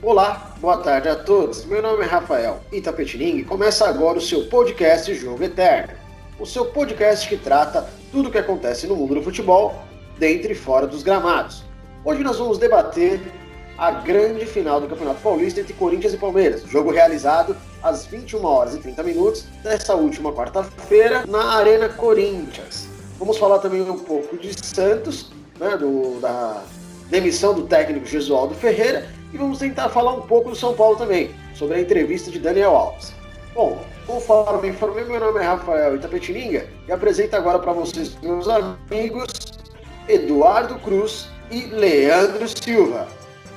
Olá, boa tarde a todos. Meu nome é Rafael Itapetininga e começa agora o seu podcast Jogo Eterno. O seu podcast que trata tudo o que acontece no mundo do futebol, dentro e fora dos gramados. Hoje nós vamos debater a grande final do Campeonato Paulista entre Corinthians e Palmeiras. Jogo realizado às 21 horas e 30 minutos dessa última quarta-feira na Arena Corinthians. Vamos falar também um pouco de Santos, né, da demissão do técnico Jesualdo Ferreira, e vamos tentar falar um pouco do São Paulo também, sobre a entrevista de Daniel Alves. Bom, conforme me informei, meu nome é Rafael Itapetininga e apresento agora para vocês, meus amigos, Eduardo Cruz e Leandro Silva.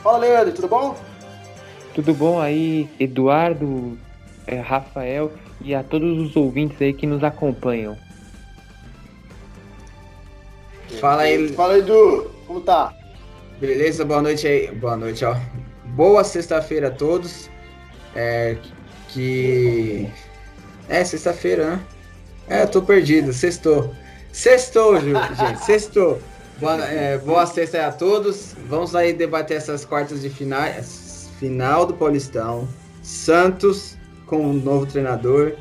Fala, Leandro, tudo bom? Tudo bom aí, Eduardo, Rafael e a todos os ouvintes aí que nos acompanham. Fala aí. Fala, Edu, como tá? Beleza, boa noite aí. Boa noite, ó. Boa sexta-feira a todos. Sexta-feira, né? Eu tô perdido, sextou. Sextou, gente, sextou. Boa sexta a todos. Vamos aí debater essas quartas de final do Paulistão. Santos com um novo treinador.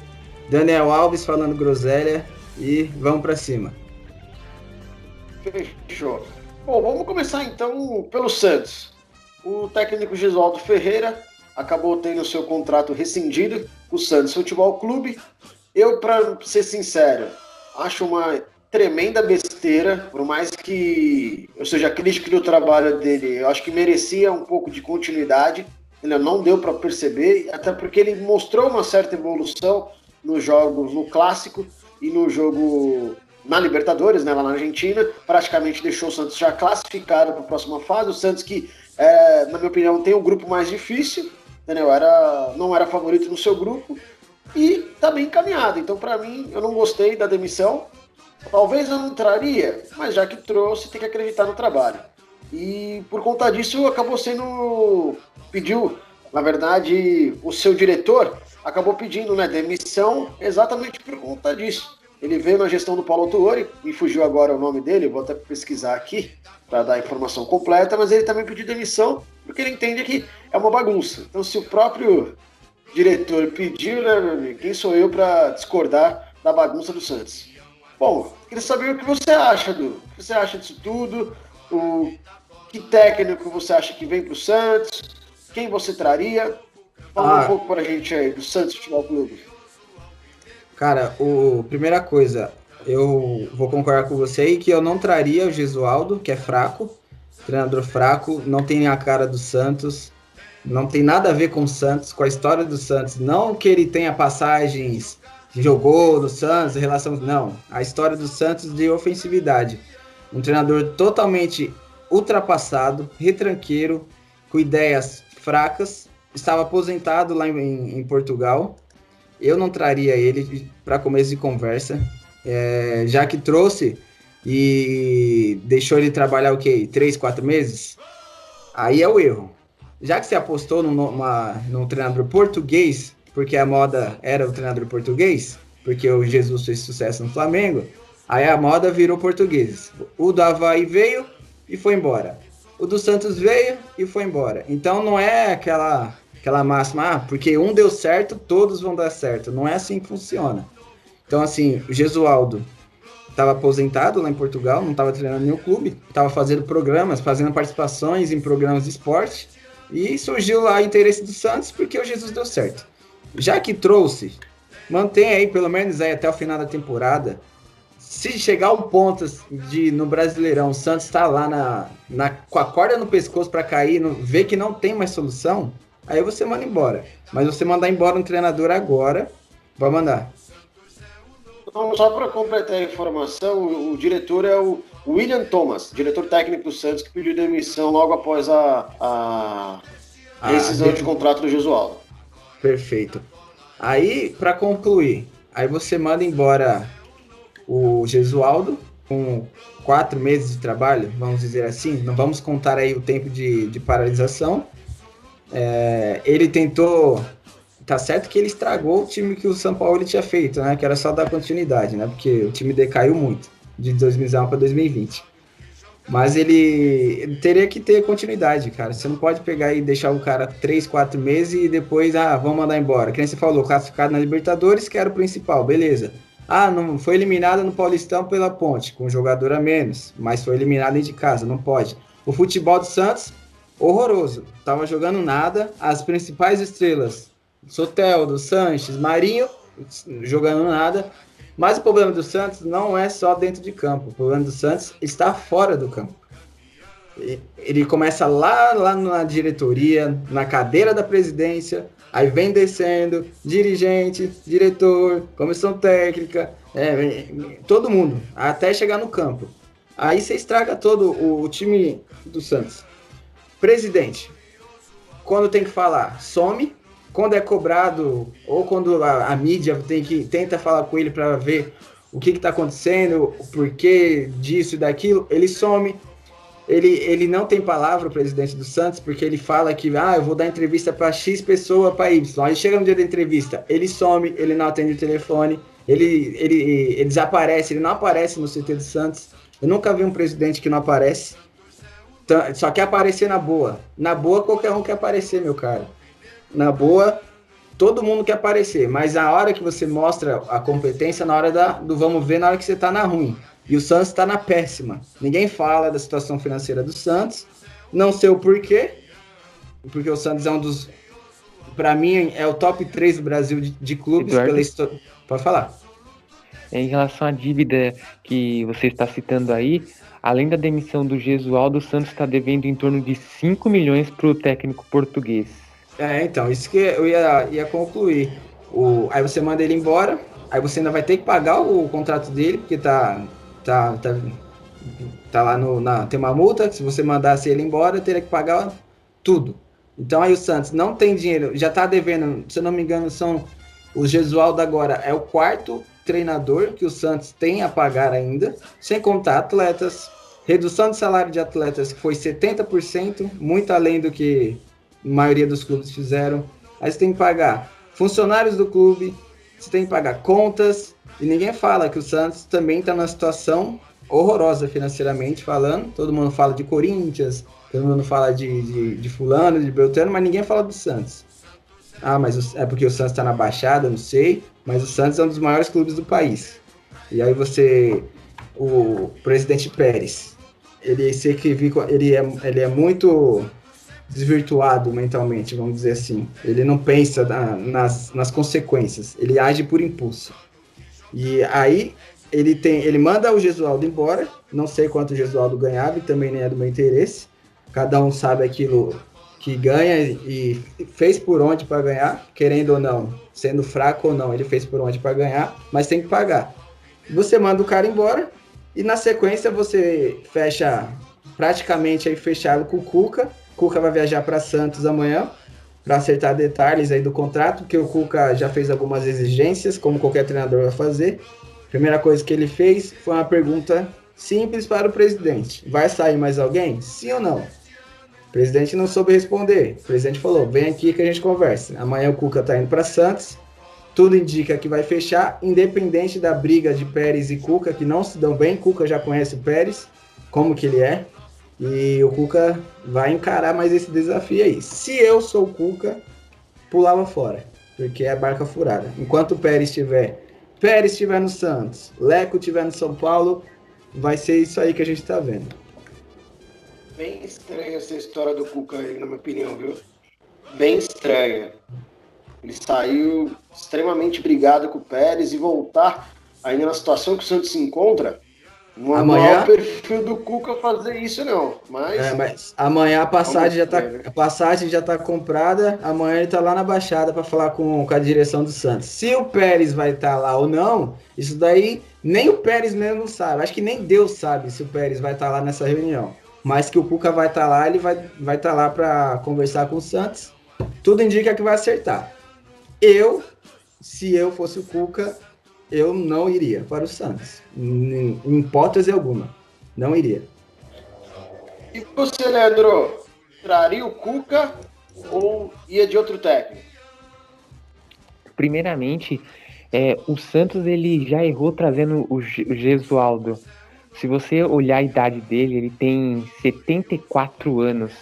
Daniel Alves falando groselha. E vamos pra cima. Fechou. Bom, vamos começar então pelo Santos. O técnico Jesualdo Ferreira acabou tendo seu contrato rescindido com o Santos Futebol Clube. Eu, para ser sincero, acho uma tremenda besteira, por mais que eu seja crítico do trabalho dele, eu acho que merecia um pouco de continuidade. Ele não deu para perceber, até porque ele mostrou uma certa evolução nos jogos, no Clássico e no jogo na Libertadores, né, lá na Argentina. Praticamente deixou o Santos já classificado para a próxima fase. O Santos que, na minha opinião, tem o grupo mais difícil, entendeu? Não era favorito no seu grupo e está bem encaminhado. Então, para mim, eu não gostei da demissão. Talvez eu não traria, mas já que trouxe, tem que acreditar no trabalho. E por conta disso, pediu, na verdade, o seu diretor acabou pedindo, né, demissão exatamente por conta disso. Ele veio na gestão do Paulo Autuori, me fugiu agora o nome dele, eu vou até pesquisar aqui para dar a informação completa, mas ele também pediu demissão porque ele entende que é uma bagunça. Então, se o próprio diretor pediu, né, meu amigo, quem sou eu para discordar da bagunça do Santos? Bom, queria saber o que você acha, Du. O que você acha disso tudo? Que técnico você acha que vem para o Santos? Quem você traria? Fala um pouco para a gente aí do Santos Futebol Clube. Cara, primeira coisa, eu vou concordar com você aí que eu não traria o Jesualdo, que é fraco, treinador fraco, não tem a cara do Santos, não tem nada a ver com o Santos, com a história do Santos, não que ele tenha passagens, jogou no Santos, relação, não, a história do Santos de ofensividade, um treinador totalmente ultrapassado, retranqueiro, com ideias fracas, estava aposentado lá em Portugal. Eu não traria ele para começo de conversa, já que trouxe e deixou ele trabalhar o quê? 3, 4 meses? Aí é o erro. Já que você apostou num treinador português, porque a moda era o treinador português, porque o Jesus fez sucesso no Flamengo, aí a moda virou português. O do Avaí veio e foi embora. O do Santos veio e foi embora. Então não é aquela máxima, porque um deu certo, todos vão dar certo. Não é assim que funciona. Então, assim, o Jesualdo estava aposentado lá em Portugal, não estava treinando nenhum clube, estava fazendo programas, fazendo participações em programas de esporte, e surgiu lá o interesse do Santos, porque o Jesus deu certo. Já que trouxe, mantém aí, pelo menos aí até o final da temporada. Se chegar a um ponto no Brasileirão, o Santos está lá com a corda no pescoço para cair, ver que não tem mais solução, aí você manda embora. Mas você mandar embora um treinador agora, vai mandar. Então, só para completar a informação, o diretor é o William Thomas, diretor técnico do Santos, que pediu demissão logo após a rescisão de contrato do Jesualdo. Perfeito. Aí, para concluir, aí você manda embora o Jesualdo com 4 meses de trabalho, vamos dizer assim. Não vamos contar aí o tempo de paralisação. Ele tentou... Tá certo que ele estragou o time que o São Paulo tinha feito, né? Que era só dar continuidade, né? Porque o time decaiu muito de 2019 para 2020. Mas ele teria que ter continuidade, cara. Você não pode pegar e deixar o cara 3, 4 meses e depois, vamos mandar embora. Que nem você falou, classificado na Libertadores, que era o principal, beleza. Não foi eliminado no Paulistão pela Ponte, com um jogador a menos, mas foi eliminado dentro de casa, não pode. O futebol do Santos, horroroso. Tava jogando nada, as principais estrelas, Soteldo, Sanches, Marinho, jogando nada. Mas o problema do Santos não é só dentro de campo. O problema do Santos está fora do campo. Ele começa lá na diretoria, na cadeira da presidência, aí vem descendo, dirigente, diretor, comissão técnica, todo mundo, até chegar no campo. Aí você estraga todo o time do Santos. Presidente, quando tem que falar, some. Quando é cobrado, ou quando a mídia tenta falar com ele para ver o que está acontecendo, o porquê disso e daquilo, ele some. Ele não tem palavra, o presidente do Santos, porque ele fala que eu vou dar entrevista para X pessoa, para Y. Aí chega no dia da entrevista, ele some, ele não atende o telefone, ele desaparece, ele não aparece no CT do Santos. Eu nunca vi um presidente que não aparece. Só quer aparecer na boa. Na boa, qualquer um quer aparecer, meu cara. Na boa, todo mundo quer aparecer, mas a hora que você mostra a competência, na hora do vamos ver, na hora que você tá na ruim. E o Santos tá na péssima. Ninguém fala da situação financeira do Santos, não sei o porquê, porque o Santos é um dos, pra mim, é o top 3 do Brasil de clubes. Eduardo? Pela história. Pode falar. Em relação à dívida que você está citando aí, além da demissão do Gesualdo, o Santos está devendo em torno de 5 milhões para o técnico português. Então, isso que eu ia concluir. Aí você manda ele embora, aí você ainda vai ter que pagar o contrato dele, porque tá lá tem uma multa, que se você mandasse ele embora, teria que pagar tudo. Então aí o Santos não tem dinheiro, já tá devendo, se eu não me engano, o Gesualdo agora é o 4º treinador que o Santos tem a pagar ainda, sem contar atletas, redução de salário de atletas que foi 70%, muito além do que a maioria dos clubes fizeram. Aí você tem que pagar funcionários do clube, você tem que pagar contas, e ninguém fala que o Santos também está numa situação horrorosa financeiramente falando. Todo mundo fala de Corinthians, todo mundo fala de fulano, de Beltrano, mas ninguém fala do Santos. Mas é porque o Santos está na Baixada, não sei, mas o Santos é um dos maiores clubes do país. E aí o presidente Pérez, ele é muito desvirtuado mentalmente, vamos dizer assim. Ele não pensa nas consequências, ele age por impulso. E aí ele manda o Gesualdo embora, não sei quanto o Gesualdo ganhava e também nem é do meu interesse. Cada um sabe aquilo que ganha e fez por onde para ganhar, querendo ou não, sendo fraco ou não, ele fez por onde para ganhar, mas tem que pagar. Você manda o cara embora e na sequência você fecha praticamente aí fechado com o Cuca. Cuca vai viajar para Santos amanhã para acertar detalhes aí do contrato, que o Cuca já fez algumas exigências, como qualquer treinador vai fazer. Primeira coisa que ele fez foi uma pergunta simples para o presidente: vai sair mais alguém? Sim ou não? O presidente não soube responder. O presidente falou: vem aqui que a gente conversa. Amanhã o Cuca está indo para Santos. Tudo indica que vai fechar, independente da briga de Pérez e Cuca, que não se dão bem. Cuca já conhece o Pérez, como que ele é. E o Cuca vai encarar mais esse desafio aí. Se eu sou o Cuca, pulava fora, porque é barca furada. Enquanto o Pérez estiver no Santos, Leco estiver no São Paulo, vai ser isso aí que a gente tá vendo. Bem estranha essa história do Cuca aí, na minha opinião, viu? Bem estranha. Ele saiu extremamente brigado com o Pérez e voltar ainda na situação que o Santos se encontra. Não é o perfil do Cuca fazer isso, não. Mas amanhã a passagem já tá comprada. Amanhã ele tá lá na Baixada para falar com a direção do Santos. Se o Pérez vai estar lá ou não, isso daí nem o Pérez mesmo sabe. Acho que nem Deus sabe se o Pérez vai estar lá nessa reunião. Mas que o Cuca vai estar lá, ele vai estar lá para conversar com o Santos. Tudo indica que vai acertar. Se eu fosse o Cuca, eu não iria para o Santos. Em hipótese alguma. Não iria. E você, Leandro? Traria o Cuca ou ia de outro técnico? Primeiramente, o Santos ele já errou trazendo o Gesualdo. se você olhar a idade dele, ele tem 74 anos.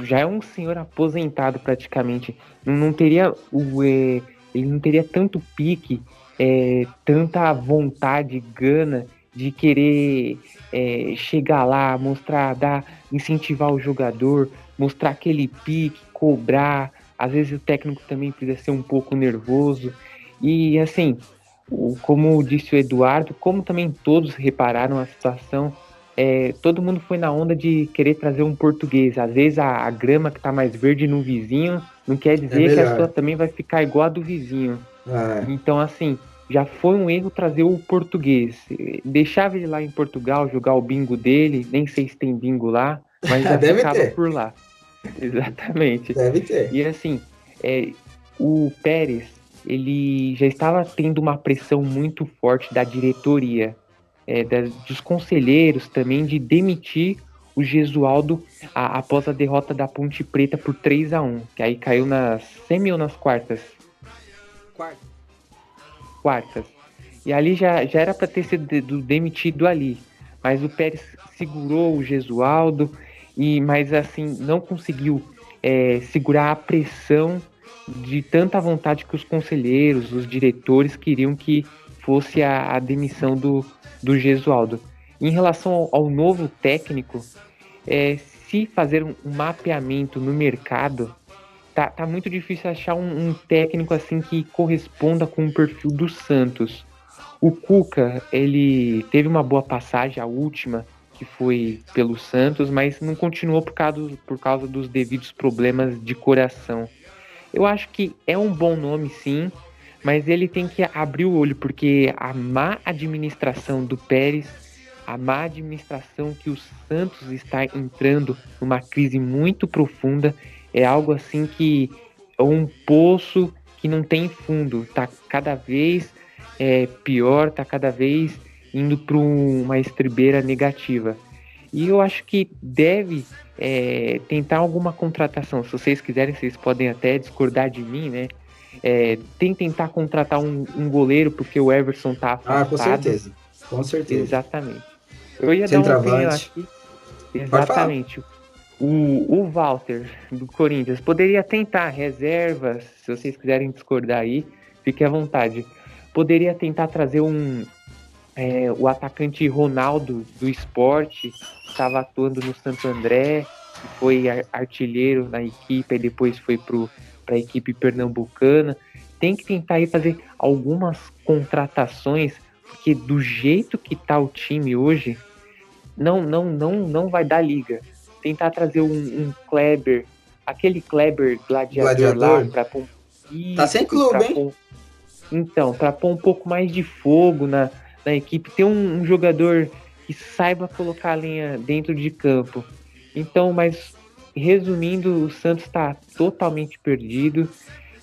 Já é um senhor aposentado praticamente. Não teria ele não teria tanto pique, tanta vontade, gana de querer chegar lá, mostrar, incentivar o jogador, mostrar aquele pique, cobrar. Às vezes o técnico também precisa ser um pouco nervoso. E assim, como disse o Eduardo, como também todos repararam a situação, todo mundo foi na onda de querer trazer um português. Às vezes a grama que tá mais verde no vizinho não quer dizer que a sua também vai ficar igual a do vizinho. Então, assim, já foi um erro trazer o português. Deixava ele lá em Portugal jogar o bingo dele, nem sei se tem bingo lá, mas já ficava por lá. Exatamente. Deve ter. E assim, o Pérez, ele já estava tendo uma pressão muito forte da diretoria, dos conselheiros também, de demitir o Gesualdo após a derrota da Ponte Preta por 3-1, que aí caiu nas semi ou nas quartas? Quartas. E ali já era para ter sido demitido ali, mas o Pérez segurou o Gesualdo, mas assim, não conseguiu segurar a pressão de tanta vontade que os conselheiros, os diretores queriam que fosse a demissão do Gesualdo. Em relação ao novo técnico, se fazer um mapeamento no mercado, tá muito difícil achar um técnico assim que corresponda com o perfil do Santos. O Cuca, ele teve uma boa passagem, a última, que foi pelo Santos, mas não continuou por causa dos devidos problemas de coração. Eu acho que é um bom nome, sim, mas ele tem que abrir o olho, porque a má administração do Pérez, a má administração que o Santos está entrando numa crise muito profunda, é algo assim que é um poço que não tem fundo, tá cada vez pior, tá cada vez indo para uma estribeira negativa. E eu acho que deve tentar alguma contratação. Se vocês quiserem, vocês podem até discordar de mim, né? Tentar contratar um goleiro, porque o Everson tá afastado. Com certeza. Com certeza. Exatamente. Eu ia dar uma opinião aqui. Exatamente. O Walter, do Corinthians, poderia tentar reservas, se vocês quiserem discordar aí, fique à vontade. Poderia tentar trazer o atacante Ronaldo do Sport, que estava atuando no Santo André, que foi artilheiro na equipe e depois foi para a equipe pernambucana. Tem que tentar aí fazer algumas contratações, porque do jeito que está o time hoje, não vai dar liga. Tentar trazer um Kleber, aquele Kleber gladiador lá para pôr. Tá sem clube, hein? Então, para pôr um pouco mais de fogo na equipe, ter um jogador que saiba colocar a linha dentro de campo. Então, mas resumindo, o Santos está totalmente perdido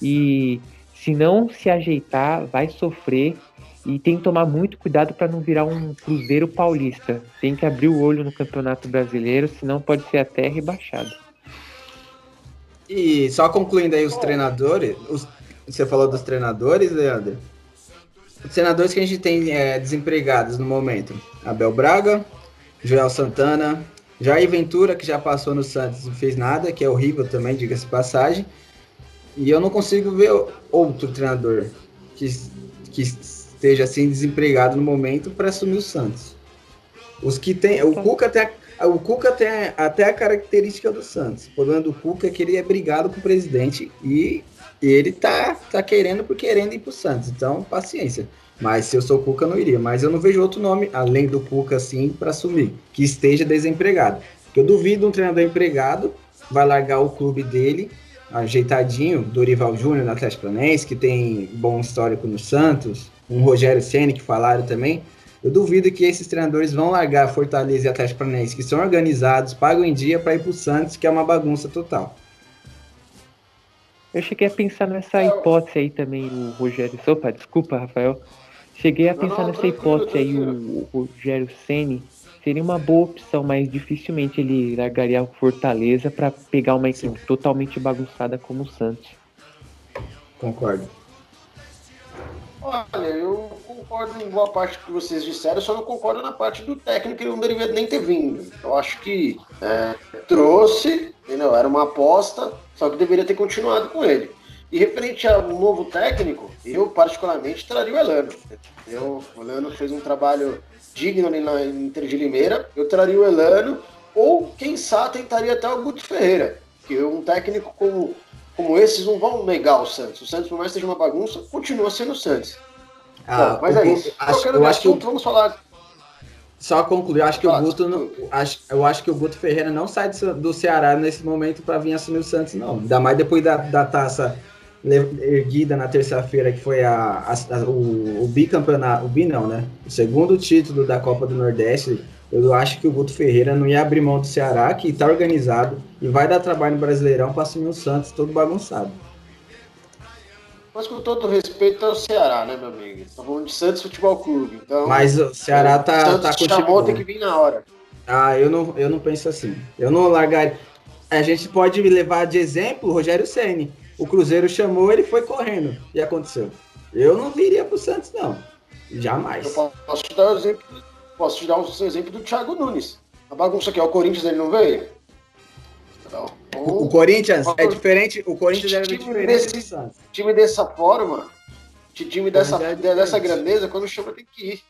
e se não se ajeitar, vai sofrer. E tem que tomar muito cuidado para não virar um Cruzeiro paulista. Tem que abrir o olho no Campeonato Brasileiro, senão pode ser até rebaixado. E só concluindo aí os treinadores, você falou dos treinadores, Leandro? Os treinadores que a gente tem desempregados no momento: Abel Braga, Joel Santana, Jair Ventura, que já passou no Santos e não fez nada, que é horrível também, diga-se de passagem. E eu não consigo ver outro treinador que esteja assim desempregado no momento para assumir o Santos. Os que tem, o Cuca tem até a característica do Santos. O problema do Cuca é que ele é brigado com o presidente e ele tá querendo ir pro Santos. Então, paciência. Mas se eu sou o Cuca, eu não iria. Mas eu não vejo outro nome além do Cuca assim para assumir, que esteja desempregado. Porque eu duvido um treinador empregado vai largar o clube dele ajeitadinho, Dorival Júnior no Atlético Paranaense, que tem bom histórico no Santos, um Rogério Ceni que falaram também. Eu duvido que esses treinadores vão largar Fortaleza e Atlético Paranaense, que são organizados, pagam em dia, para ir pro Santos, que é uma bagunça total. Eu cheguei a pensar nessa hipótese aí também, o Rogério... Opa, desculpa, Rafael. Cheguei a pensar nessa hipótese aí, o Rogério Ceni seria uma boa opção, mas dificilmente ele largaria o Fortaleza para pegar uma equipe totalmente bagunçada como o Santos. Concordo. Olha, eu concordo em boa parte do que vocês disseram, só não concordo na parte do técnico que ele não deveria nem ter vindo. Eu acho que trouxe, entendeu? Era uma aposta, só que deveria ter continuado com ele. E referente ao novo técnico, eu particularmente traria o Elano. Entendeu? O Elano fez um trabalho digno ali na Inter de Limeira, eu traria o Elano, ou quem sabe tentaria até o Guto Ferreira, que um técnico como esses não vão negar o Santos. O Santos, por mais que seja uma bagunça, continua sendo o Santos. Bom, mas é isso. Vamos falar. Só concluir, eu acho que o Guto Ferreira não sai do Ceará nesse momento para vir assumir o Santos, não. Ainda mais depois da taça erguida na terça-feira, que foi o bicampeonato, o segundo título da Copa do Nordeste. Eu acho que o Guto Ferreira não ia abrir mão do Ceará, que está organizado e vai dar trabalho no Brasileirão para assumir o Santos todo bagunçado. Mas com todo respeito ao Ceará, né, meu amigo? Estamos falando de Santos Futebol Clube. Então, mas o Ceará tá com o chamou, tem que vir na hora. Eu não penso assim. Eu não largaria. A gente pode levar de exemplo o Rogério Ceni. O Cruzeiro chamou, ele foi correndo. E aconteceu. Eu não viria pro Santos, não. Jamais. Eu posso te dar um exemplo do Thiago Nunes. A bagunça que é o Corinthians, ele não veio? Então, o Corinthians é diferente. O Corinthians era diferente do Santos. Time dessa forma, time dessa grandeza, quando chama tem que ir.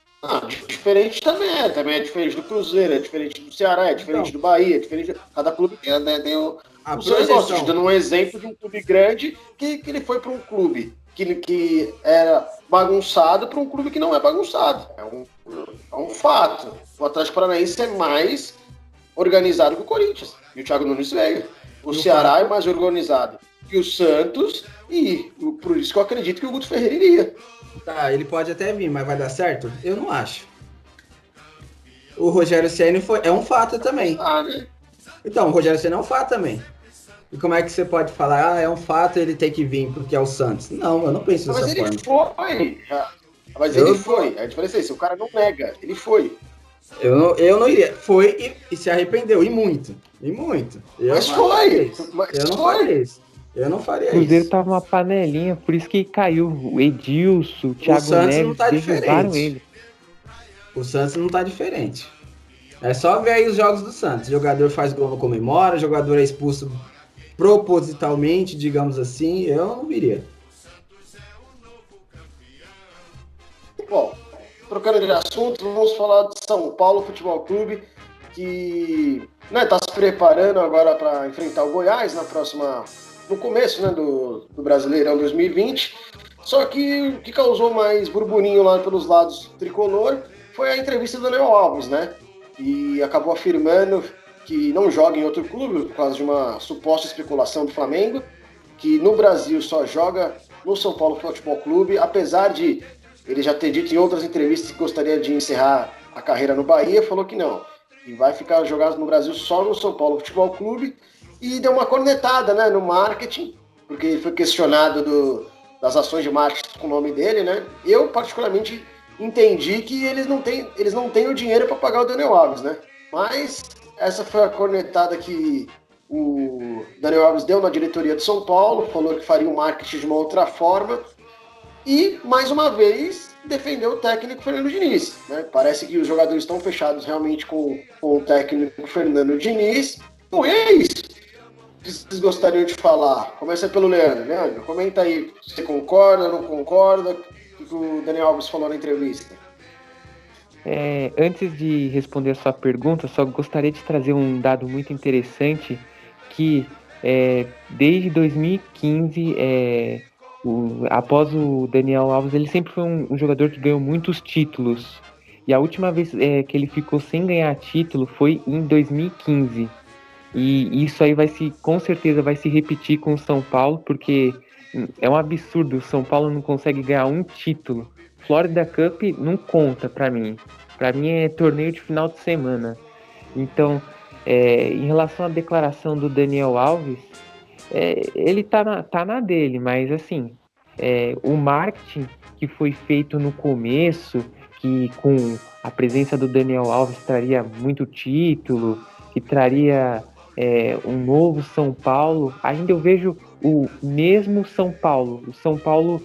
Diferente também é diferente do Cruzeiro, é diferente do Ceará, é diferente do Bahia, é diferente. Cada clube tem o seu negócio. Estou dando um exemplo de um clube grande que ele foi para um clube que era bagunçado para um clube que não é bagunçado. É um fato. O Atlético Paranaense é mais organizado que o Corinthians. E o Thiago Nunes veio. O Ceará é mais organizado que o Santos. E por isso que eu acredito que o Guto Ferreira iria. Tá, ele pode até vir, mas vai dar certo? Eu não acho. O Rogério Ceni é um fato também. Né? Então, o Rogério Ceni é um fato também. E como é que você pode falar, é um fato, ele tem que vir porque é o Santos? Não, eu não penso dessa forma. Mas ele foi. A diferença é isso, o cara não nega, ele foi. Eu não iria. Foi e se arrependeu, e muito. E muito. Mas foi. Eu não faria isso. O Cruzeiro tava uma panelinha, por isso que caiu o Edilson, o Thiago Neves, derrubaram ele. O Santos não tá diferente. É só ver aí os jogos do Santos. O jogador faz gol, não comemora, o jogador é expulso propositalmente, digamos assim, eu não viria. Bom, trocando de assunto, vamos falar de São Paulo Futebol Clube, que está se preparando agora para enfrentar o Goiás no começo do Brasileirão 2020. Só que o que causou mais burburinho lá pelos lados tricolor foi a entrevista do Daniel Alves, né? E acabou afirmando que não joga em outro clube por causa de uma suposta especulação do Flamengo, que no Brasil só joga no São Paulo Futebol Clube, apesar de ele já ter dito em outras entrevistas que gostaria de encerrar a carreira no Bahia, falou que não, e vai ficar jogado no Brasil só no São Paulo Futebol Clube, e deu uma cornetada, né, no marketing, porque ele foi questionado das ações de marketing com o nome dele, né? Eu particularmente entendi que eles não têm o dinheiro para pagar o Daniel Alves, né? Mas essa foi a cornetada que o Daniel Alves deu na diretoria de São Paulo, falou que faria o marketing de uma outra forma e, mais uma vez, defendeu o técnico Fernando Diniz, né? Parece que os jogadores estão fechados realmente com o técnico Fernando Diniz. Então é isso que vocês gostariam de falar. Começa pelo Leandro. Leandro, comenta aí, você concorda, não concorda? O que o Daniel Alves falou na entrevista? Antes de responder a sua pergunta, só gostaria de trazer um dado muito interessante, que desde 2015, após o Daniel Alves, ele sempre foi um jogador que ganhou muitos títulos. E a última vez que ele ficou sem ganhar título foi em 2015. E isso aí com certeza vai se repetir com o São Paulo, porque é um absurdo, o São Paulo não consegue ganhar um título. Florida Cup não conta pra mim. Pra mim é torneio de final de semana. Então, em relação à declaração do Daniel Alves, ele tá na dele, mas assim, o marketing que foi feito no começo, que com a presença do Daniel Alves traria muito título, que traria um novo São Paulo, ainda eu vejo o mesmo São Paulo, o São Paulo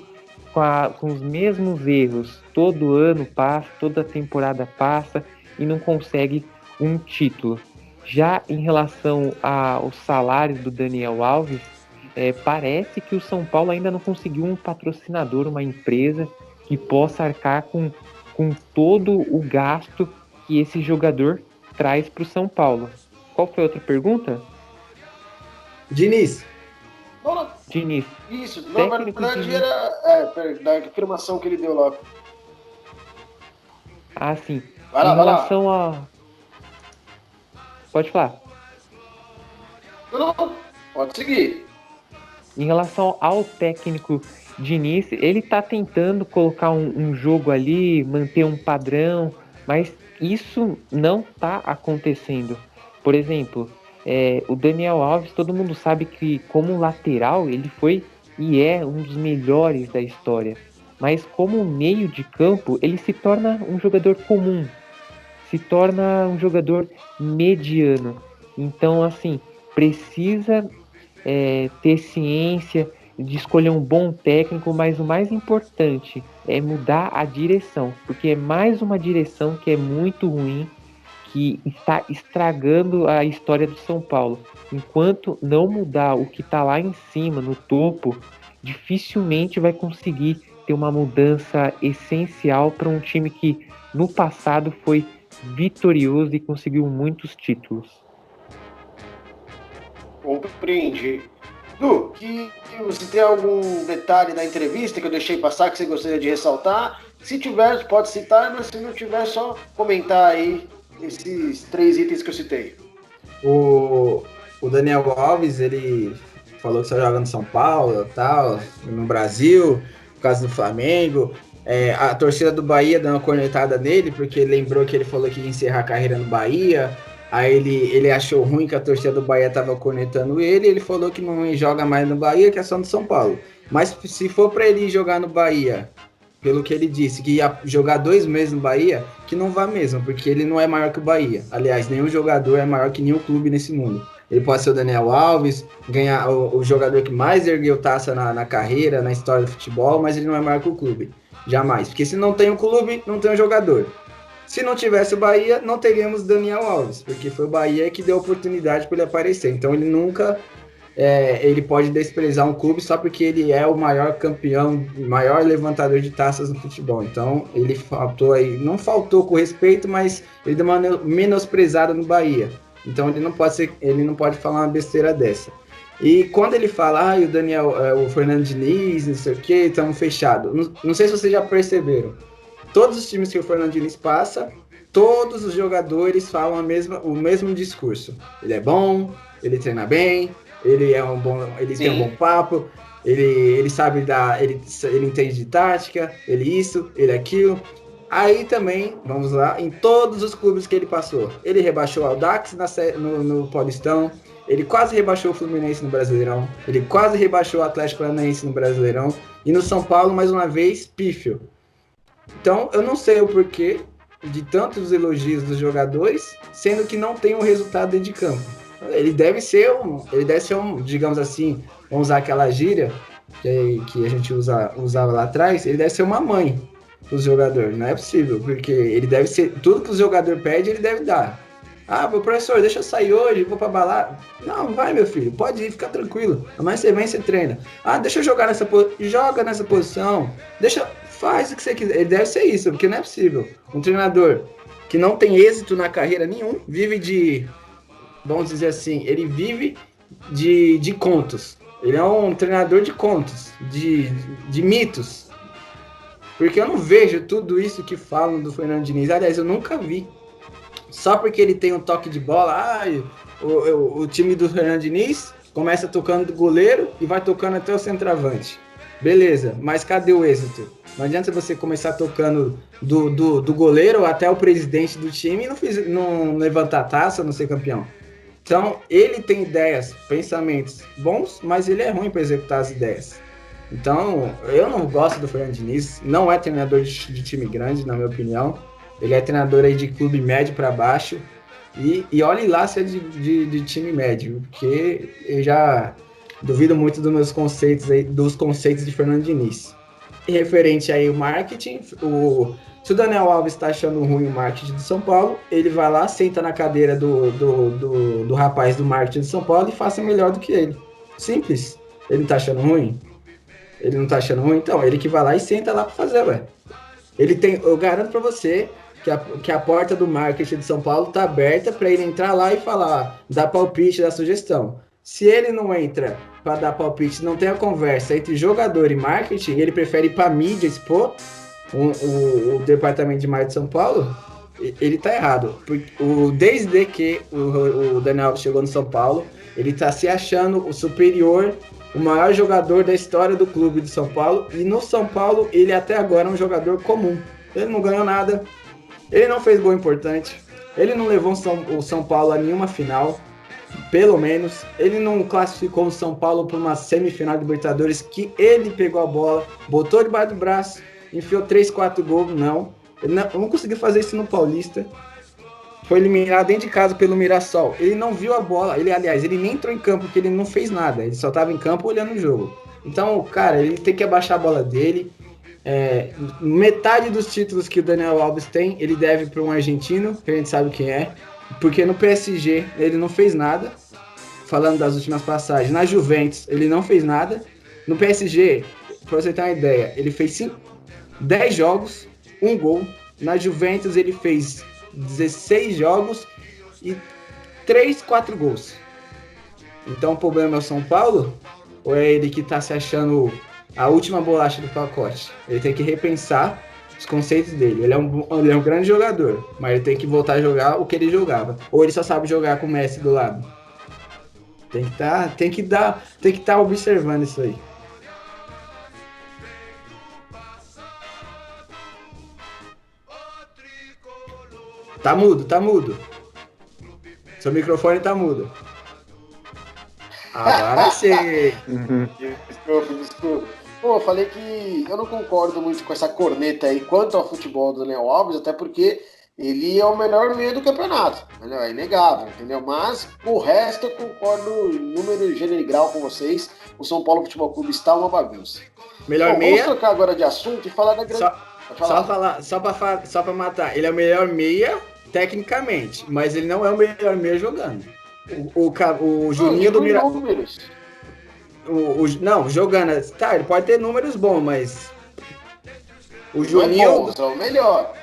com os mesmos erros. Todo ano passa, toda temporada passa e não consegue um título. Já em relação aos salários do Daniel Alves, parece que o São Paulo ainda não conseguiu um patrocinador, uma empresa que possa arcar com todo o gasto que esse jogador traz para o São Paulo. Qual foi a outra pergunta? Diniz. Diniz. Isso, na verdade Diniz. Era da afirmação que ele deu lá. Ah, sim. Vai lá, em relação a... Pode falar. Não, pode seguir. Em relação ao técnico Diniz, ele está tentando colocar um jogo ali, manter um padrão, mas isso não está acontecendo. Por exemplo, o Daniel Alves, todo mundo sabe que como lateral ele foi e é um dos melhores da história. Mas como meio de campo, ele se torna um jogador comum, se torna um jogador mediano. Então, assim, precisa ter ciência de escolher um bom técnico, mas o mais importante é mudar a direção, porque é mais uma direção que é muito ruim, que está estragando a história do São Paulo. Enquanto não mudar o que está lá em cima, no topo, dificilmente vai conseguir ter uma mudança essencial para um time que no passado foi vitorioso e conseguiu muitos títulos. Compreendi. Du, que você tem algum detalhe da entrevista que eu deixei passar que você gostaria de ressaltar? Se tiver, pode citar, mas se não tiver, só comentar aí esses 3 itens que eu citei. O Daniel Alves, ele falou que só joga no São Paulo, tal, no Brasil, por causa do Flamengo. A torcida do Bahia deu uma cornetada nele, porque ele lembrou que ele falou que ia encerrar a carreira no Bahia. Aí ele achou ruim que a torcida do Bahia tava cornetando ele falou que não joga mais no Bahia, que é só no São Paulo. Mas se for para ele jogar no Bahia, pelo que ele disse, que ia jogar 2 meses no Bahia, que não vá mesmo, porque ele não é maior que o Bahia. Aliás, nenhum jogador é maior que nenhum clube nesse mundo. Ele pode ser o Daniel Alves, ganhar o jogador que mais ergueu taça na carreira, na história do futebol, mas ele não é maior que o clube. Jamais. Porque se não tem o clube, não tem o jogador. Se não tivesse o Bahia, não teríamos Daniel Alves, porque foi o Bahia que deu oportunidade para ele aparecer. Então ele nunca ele pode desprezar um clube só porque ele é o maior campeão, maior levantador de taças no futebol. Então ele faltou aí, não faltou com respeito, mas ele deu uma menosprezada no Bahia. Então ele não pode falar uma besteira dessa. E quando ele fala, o Daniel, o Fernando Diniz, não sei o que, estamos fechados. Não sei se vocês já perceberam. Todos os times que o Fernando Diniz passa, todos os jogadores falam o mesmo discurso. Ele é bom, ele treina bem, ele tem um bom papo, ele sabe ele entende de tática, ele isso, ele aquilo. Aí também, vamos lá, em todos os clubes que ele passou, ele rebaixou o Audax no Paulistão, ele quase rebaixou o Fluminense no Brasileirão, ele quase rebaixou o Atlético Paranaense no Brasileirão, e no São Paulo, mais uma vez, pífio. Então, eu não sei o porquê de tantos elogios dos jogadores, sendo que não tem um resultado dentro de campo. Ele deve ser um, digamos assim, vamos usar aquela gíria que a gente usava lá atrás, ele deve ser uma mãe dos jogadores. Não é possível, porque ele deve ser, tudo que o jogador pede, ele deve dar. Meu professor, deixa eu sair hoje, vou pra balada. Não, vai, meu filho, pode ir, fica tranquilo. Amanhã você vem, você treina. Deixa eu jogar joga nessa posição, faz o que você quiser. Ele deve ser isso, porque não é possível. Um treinador que não tem êxito na carreira nenhum, vive de, vamos dizer assim, ele vive de contos. Ele é um treinador de contos, de mitos. Porque eu não vejo tudo isso que falam do Fernando Diniz. Aliás, eu nunca vi. Só porque ele tem um toque de bola, o time do Fernando Diniz começa tocando do goleiro e vai tocando até o centroavante. Beleza, mas cadê o êxito? Não adianta você começar tocando do goleiro até o presidente do time e não levantar a taça, não ser campeão. Então, ele tem ideias, pensamentos bons, mas ele é ruim para executar as ideias. Então, eu não gosto do Fernando Diniz, não é treinador de time grande, na minha opinião. Ele é treinador aí de clube médio para baixo. E olhe lá se é de time médio, porque eu já duvido muito dos conceitos de Fernando Diniz. referente aí o marketing, se o Daniel Alves está achando ruim o marketing de São Paulo, ele vai lá, senta na cadeira do rapaz do marketing de São Paulo e faça melhor do que ele. Simples. Ele não tá achando ruim? Ele não tá achando ruim? Então, ele que vai lá e senta lá para fazer, ué. Eu garanto para você que a porta do marketing de São Paulo tá aberta para ele entrar lá e falar, dar palpite, dar sugestão. Se ele não entra para dar palpite, não tem a conversa entre jogador e marketing, ele prefere ir para mídia expor o departamento de marketing de São Paulo, ele tá errado. Desde que o Daniel Alves chegou no São Paulo, ele tá se achando o superior, o maior jogador da história do clube de São Paulo, e no São Paulo ele até agora é um jogador comum. Ele não ganhou nada, ele não fez gol importante, ele não levou o São Paulo a nenhuma final, pelo menos. Ele não classificou o São Paulo para uma semifinal de Libertadores que ele pegou a bola, botou debaixo do braço, enfiou 3, 4 gols, não. Ele não conseguiu fazer isso no Paulista. Foi eliminado dentro de casa pelo Mirassol. Ele não viu a bola. Ele nem entrou em campo porque ele não fez nada. Ele só estava em campo olhando o jogo. Então, cara, ele tem que abaixar a bola dele. Metade dos títulos que o Daniel Alves tem, ele deve para um argentino, que a gente sabe quem é. Porque no PSG ele não fez nada. Falando das últimas passagens. Na Juventus ele não fez nada. No PSG, para você ter uma ideia, ele fez 10 jogos, 1 gol. Na Juventus ele fez 16 jogos e 3, 4 gols. Então o problema é o São Paulo? Ou é ele que tá se achando a última bolacha do pacote? Ele tem que repensar os conceitos dele. Ele é um grande jogador, mas ele tem que voltar a jogar o que ele jogava. Ou ele só sabe jogar com o Messi do lado. Tem que estar observando isso aí. Tá mudo. Seu microfone tá mudo. Agora sim. Desculpa. Pô, eu falei que eu não concordo muito com essa corneta aí quanto ao futebol do Daniel Alves, até porque ele é o melhor meio do campeonato. É inegável, entendeu? Mas o resto eu concordo em número, gênero e grau com vocês. O São Paulo Futebol Clube está uma bagunça. Melhor meia. Vamos trocar agora de assunto e falar da grande... Só pra matar. Ele é o melhor meia tecnicamente, mas ele não é o melhor meia jogando. O Juninho do Mirassol. Não, jogando. Tá, ele pode ter números bons, mas. O Juninho. É o melhor.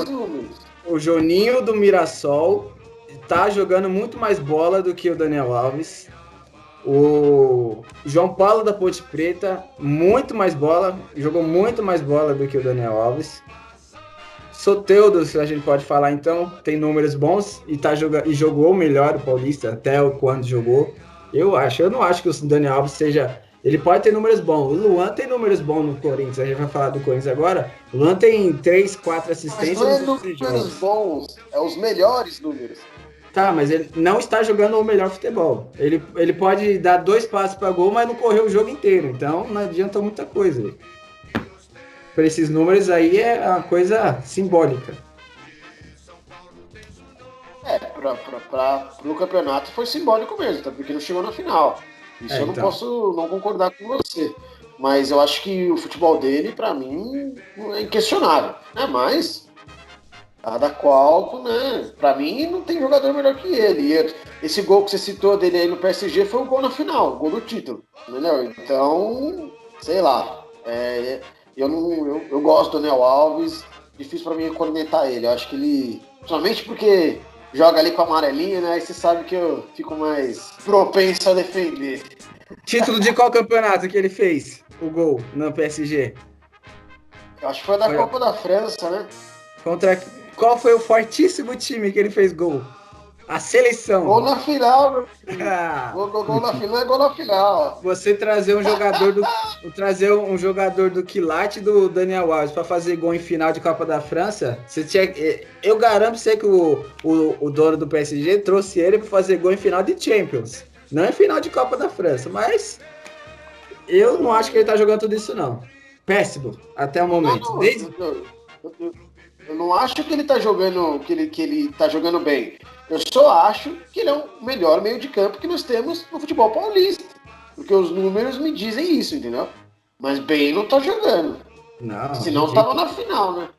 Números. O Juninho do Mirassol tá jogando muito mais bola do que o Daniel Alves. O João Paulo da Ponte Preta, muito mais bola. Jogou muito mais bola do que o Daniel Alves. Soteldo, se a gente pode falar então, tem números bons e jogou melhor o Paulista até quando jogou. Eu não acho que o Daniel Alves seja... Ele pode ter números bons. O Luan tem números bons no Corinthians. A gente vai falar do Corinthians agora. O Luan tem 3, 4 assistências. Mas não é números bons, é os melhores números. Tá, mas ele não está jogando o melhor futebol. Ele pode dar 2 passes para gol, mas não correu o jogo inteiro. Então não adianta muita coisa. Para esses números aí é uma coisa simbólica. Para o campeonato foi simbólico mesmo, tá? Porque não chegou na final. Isso eu não posso não concordar com você. Mas eu acho que o futebol dele, para mim, é inquestionável. Né? Mas, cada qual, né? Para mim, não tem jogador melhor que ele. E esse gol que você citou dele aí no PSG foi o gol na final, o gol do título. Entendeu? Então, sei lá. Eu gosto do Daniel Alves. Difícil para mim cornetar ele. Eu acho que ele... Somente porque joga ali com a amarelinha, né? Aí você sabe que eu fico mais propenso a defender. Título de qual campeonato que ele fez o gol no PSG? Eu acho que foi da Copa da França, né? Qual foi o fortíssimo time que ele fez gol? A seleção. Gol na final, meu filho. Gol na final é gol na final. Você trazer um jogador do quilate do Daniel Alves para fazer gol em final de Copa da França, eu garanto você que o dono do PSG trouxe ele para fazer gol em final de Champions. Não é final de Copa da França, mas eu não acho que ele tá jogando tudo isso, não. Péssimo, até o momento. Eu não acho que ele tá jogando, que ele tá jogando bem. Eu só acho que ele é o melhor meio de campo que nós temos no futebol paulista. Porque os números me dizem isso, entendeu? Mas bem não tá jogando. Não. Senão tava na final, né?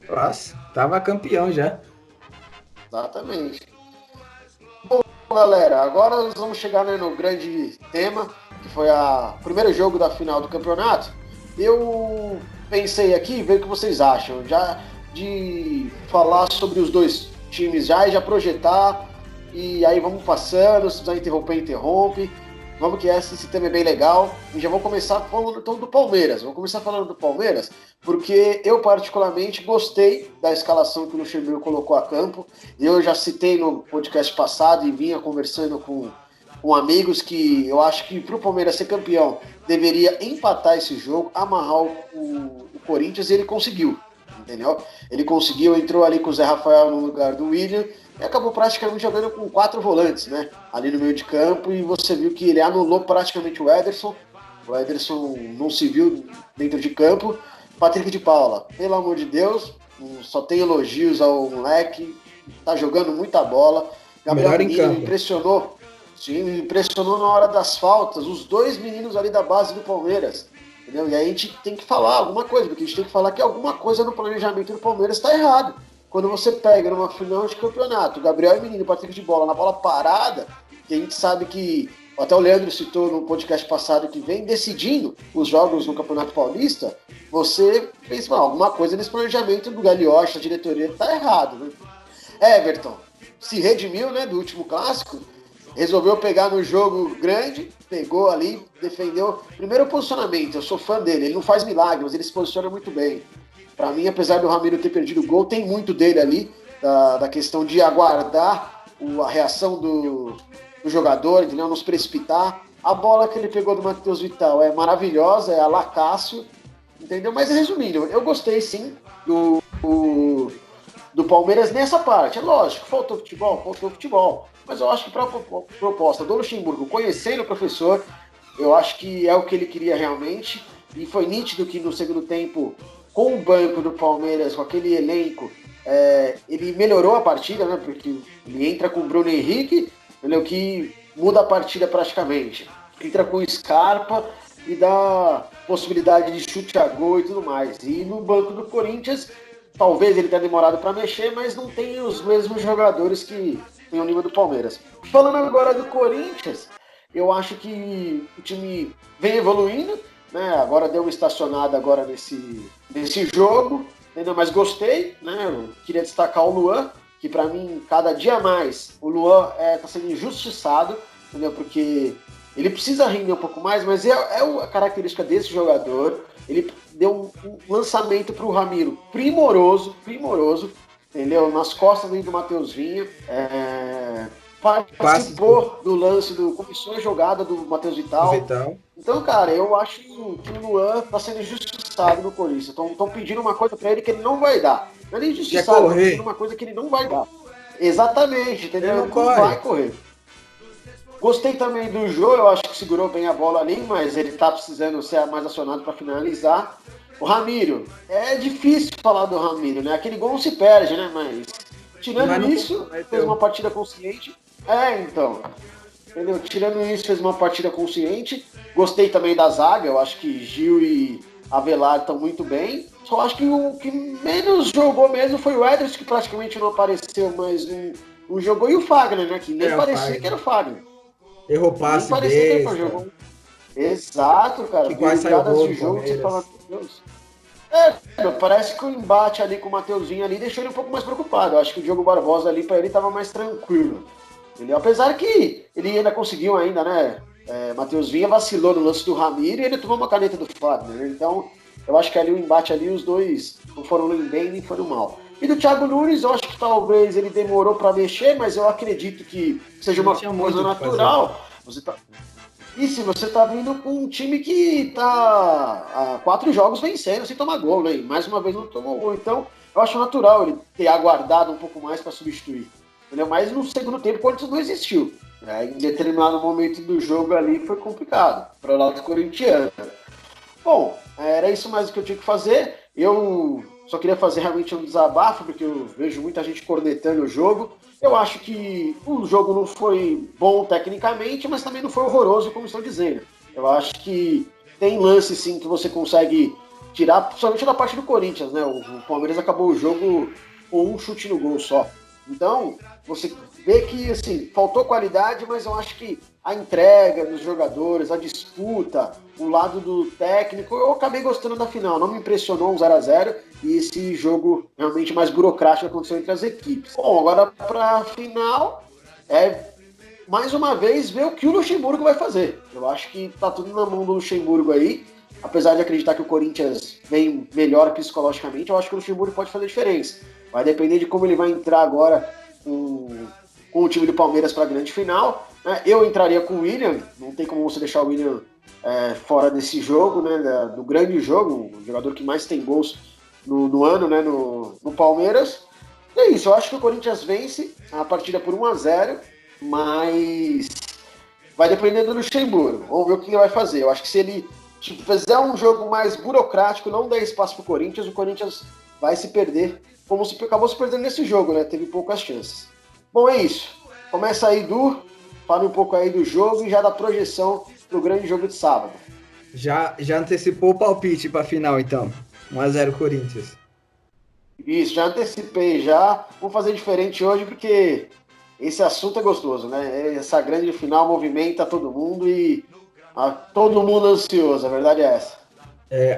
Nossa, tava campeão já. Exatamente. Bom, galera, agora nós vamos chegar, né, no grande tema, que foi o primeiro jogo da final do campeonato. Eu pensei aqui, ver o que vocês acham, já de falar sobre os dois times já e já projetar, e aí vamos passando, se precisar interromper, interrompe. Vamos que esse tema é bem legal. E já vou começar falando então do Palmeiras. Vou começar falando do Palmeiras, porque eu particularmente gostei da escalação que o Luxemburgo colocou a campo. Eu já citei no podcast passado e vinha conversando com amigos que eu acho que para o Palmeiras ser campeão deveria empatar esse jogo, amarrar o Corinthians, e ele conseguiu. Entendeu? Ele conseguiu, entrou ali com o Zé Rafael no lugar do William e acabou praticamente jogando com 4 volantes, né? Ali no meio de campo, e você viu que ele anulou praticamente o Ederson. O Ederson não se viu dentro de campo. Patrick de Paula, pelo amor de Deus, só tem elogios ao moleque, tá jogando muita bola. Gabriel Menino me impressionou. Sim, me impressionou na hora das faltas, os dois meninos ali da base do Palmeiras. Entendeu? E aí a gente tem que falar alguma coisa, porque a gente tem que falar que alguma coisa no planejamento do Palmeiras está errado. Quando você pega numa final de campeonato, Gabriel e Menino, Patrick de Bola, na bola parada, que a gente sabe que, até o Leandro citou no podcast passado, que vem decidindo os jogos no Campeonato Paulista, você pensa, alguma coisa nesse planejamento do Gagliotti, da diretoria, está errado, né? Everton se redimiu, né, do último clássico, resolveu pegar no jogo grande, pegou ali, defendeu. Primeiro posicionamento, eu sou fã dele, ele não faz milagre, mas ele se posiciona muito bem. Para mim, apesar do Ramiro ter perdido o gol, tem muito dele ali, da questão de aguardar a reação do jogador, de não se precipitar. A bola que ele pegou do Matheus Vital é maravilhosa, é a la Cássio, entendeu? Mas resumindo, eu gostei sim do Palmeiras nessa parte. É lógico, faltou futebol. Mas eu acho que para a proposta do Luxemburgo, conhecendo o professor, eu acho que é o que ele queria realmente. E foi nítido que no segundo tempo, com o banco do Palmeiras, com aquele elenco, ele melhorou a partida, né? Porque ele entra com o Bruno Henrique, entendeu? Que muda a partida praticamente. Entra com o Scarpa e dá possibilidade de chute a gol e tudo mais. E no banco do Corinthians, talvez ele tenha demorado para mexer, mas não tem os mesmos jogadores que tem o nível do Palmeiras. Falando agora do Corinthians, eu acho que o time vem evoluindo, né? Agora deu uma estacionada agora nesse jogo, ainda mais gostei, né? Eu queria destacar o Luan, que para mim, cada dia mais, o Luan está sendo injustiçado, entendeu? Porque ele precisa render um pouco mais, mas é a característica desse jogador. Ele deu um lançamento para o Ramiro primoroso, entendeu? Nas costas do Matheus Vinha. Participou do lance, começou a jogada do Matheus Vital. Então, cara, eu acho que o Luan está sendo injustiçado no Corinthians. Estão pedindo uma coisa para ele que ele não vai dar. Não é nem injustiçado, estão pedindo uma coisa que ele não vai dar. Exatamente, entendeu? Ele não vai correr. Gostei também do Jô, eu acho que segurou bem a bola ali, mas ele tá precisando ser mais acionado para finalizar. O Ramiro, é difícil falar do Ramiro, né? Aquele gol não se perde, né? Mas tirando isso, fez uma partida consciente. Então, entendeu? Tirando isso, fez uma partida consciente. Gostei também da zaga, eu acho que Gil e Avelar estão muito bem. Só acho que o que menos jogou mesmo foi o Ederson, que praticamente não apareceu, mas não jogou, e o Fagner, né? Que nem parecia que era o Fagner. Errou passe besta. Exato, cara. Que quase saiu gol do Palmeiras. Você fala, Deus. Parece que o embate ali com o Mateuzinho ali deixou ele um pouco mais preocupado. Eu acho que o Diogo Barbosa ali para ele estava mais tranquilo. Entendeu? Apesar que ele ainda conseguiu ainda, né? Matheus Vinha vacilou no lance do Ramiro e ele tomou uma caneta do Fagner. Né? Então, eu acho que ali o embate ali, os dois não foram nem bem nem foram mal. E do Thiago Nunes, eu acho que talvez ele demorou para mexer, mas eu acredito que seja uma coisa natural. E se você tá vindo com um time que tá há 4 jogos vencendo sem tomar gol, né? E mais uma vez não tomou gol. Então, eu acho natural ele ter aguardado um pouco mais para substituir. Entendeu? Mas no segundo tempo, o Corinthians não existiu. Em determinado momento do jogo ali foi complicado para o lado corintiano. Bom, era isso mais o que eu tinha que fazer. Eu só queria fazer realmente um desabafo, porque eu vejo muita gente cornetando o jogo. Eu acho que o jogo não foi bom tecnicamente, mas também não foi horroroso, como estão dizendo. Eu acho que tem lance sim que você consegue tirar, principalmente da parte do Corinthians, né? O Palmeiras acabou o jogo com um chute no gol só. Então, você vê que assim, faltou qualidade, mas eu acho que a entrega dos jogadores, a disputa, o lado do técnico, eu acabei gostando da final. Não me impressionou um 0x0 e esse jogo realmente mais burocrático aconteceu entre as equipes. Bom, agora para a final, mais uma vez ver o que o Luxemburgo vai fazer. Eu acho que tá tudo na mão do Luxemburgo aí. Apesar de acreditar que o Corinthians vem melhor psicologicamente, eu acho que o Luxemburgo pode fazer diferença. Vai depender de como ele vai entrar agora com o time do Palmeiras para a grande final. Né? Eu entraria com o William, não tem como você deixar o William fora desse jogo, né? Do grande jogo, o jogador que mais tem gols no ano, né? no Palmeiras. E é isso, eu acho que o Corinthians vence a partida por 1x0, mas vai depender do Luxemburgo. Vamos ver o que ele vai fazer. Eu acho que se ele fizer um jogo mais burocrático, não der espaço para o Corinthians vai se perder, como acabou se perdendo nesse jogo, né? Teve poucas chances. Bom, é isso. Começa aí, Du, fala um pouco aí do jogo e já da projeção pro grande jogo de sábado. Já antecipou o palpite para a final, então. 1x0 Corinthians. Isso, já antecipei já. Vou fazer diferente hoje porque esse assunto é gostoso, né? Essa grande final movimenta todo mundo e todo mundo ansioso, a verdade é essa.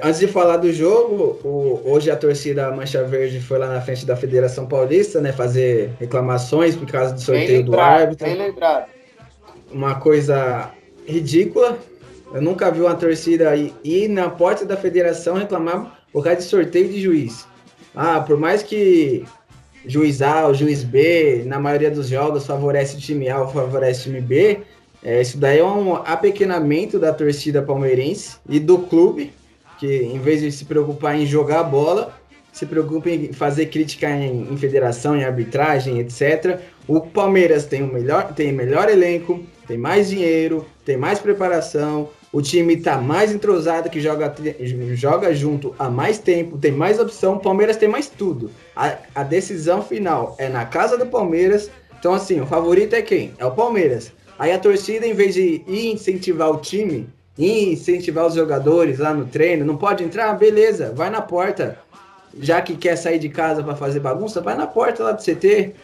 Antes de falar do jogo, hoje a torcida Mancha Verde foi lá na frente da Federação Paulista, né, fazer reclamações por causa do sorteio do árbitro. Bem lembrado. Uma coisa ridícula. Eu nunca vi uma torcida ir na porta da federação reclamar por causa de sorteio de juiz. Por mais que juiz A ou juiz B, na maioria dos jogos, favorece o time A ou favorece o time B, isso daí é um apequenamento da torcida palmeirense e do clube, que em vez de se preocupar em jogar a bola, se preocupa em fazer crítica em federação, em arbitragem, etc. O Palmeiras tem melhor elenco, tem mais dinheiro, tem mais preparação, o time está mais entrosado, que joga junto há mais tempo, tem mais opção, o Palmeiras tem mais tudo. A decisão final é na casa do Palmeiras, então assim, o favorito é quem? É o Palmeiras. Aí a torcida, em vez de ir incentivar o time, incentivar os jogadores lá no treino, não pode entrar? Beleza, vai na porta. Já que quer sair de casa para fazer bagunça, vai na porta lá do CT.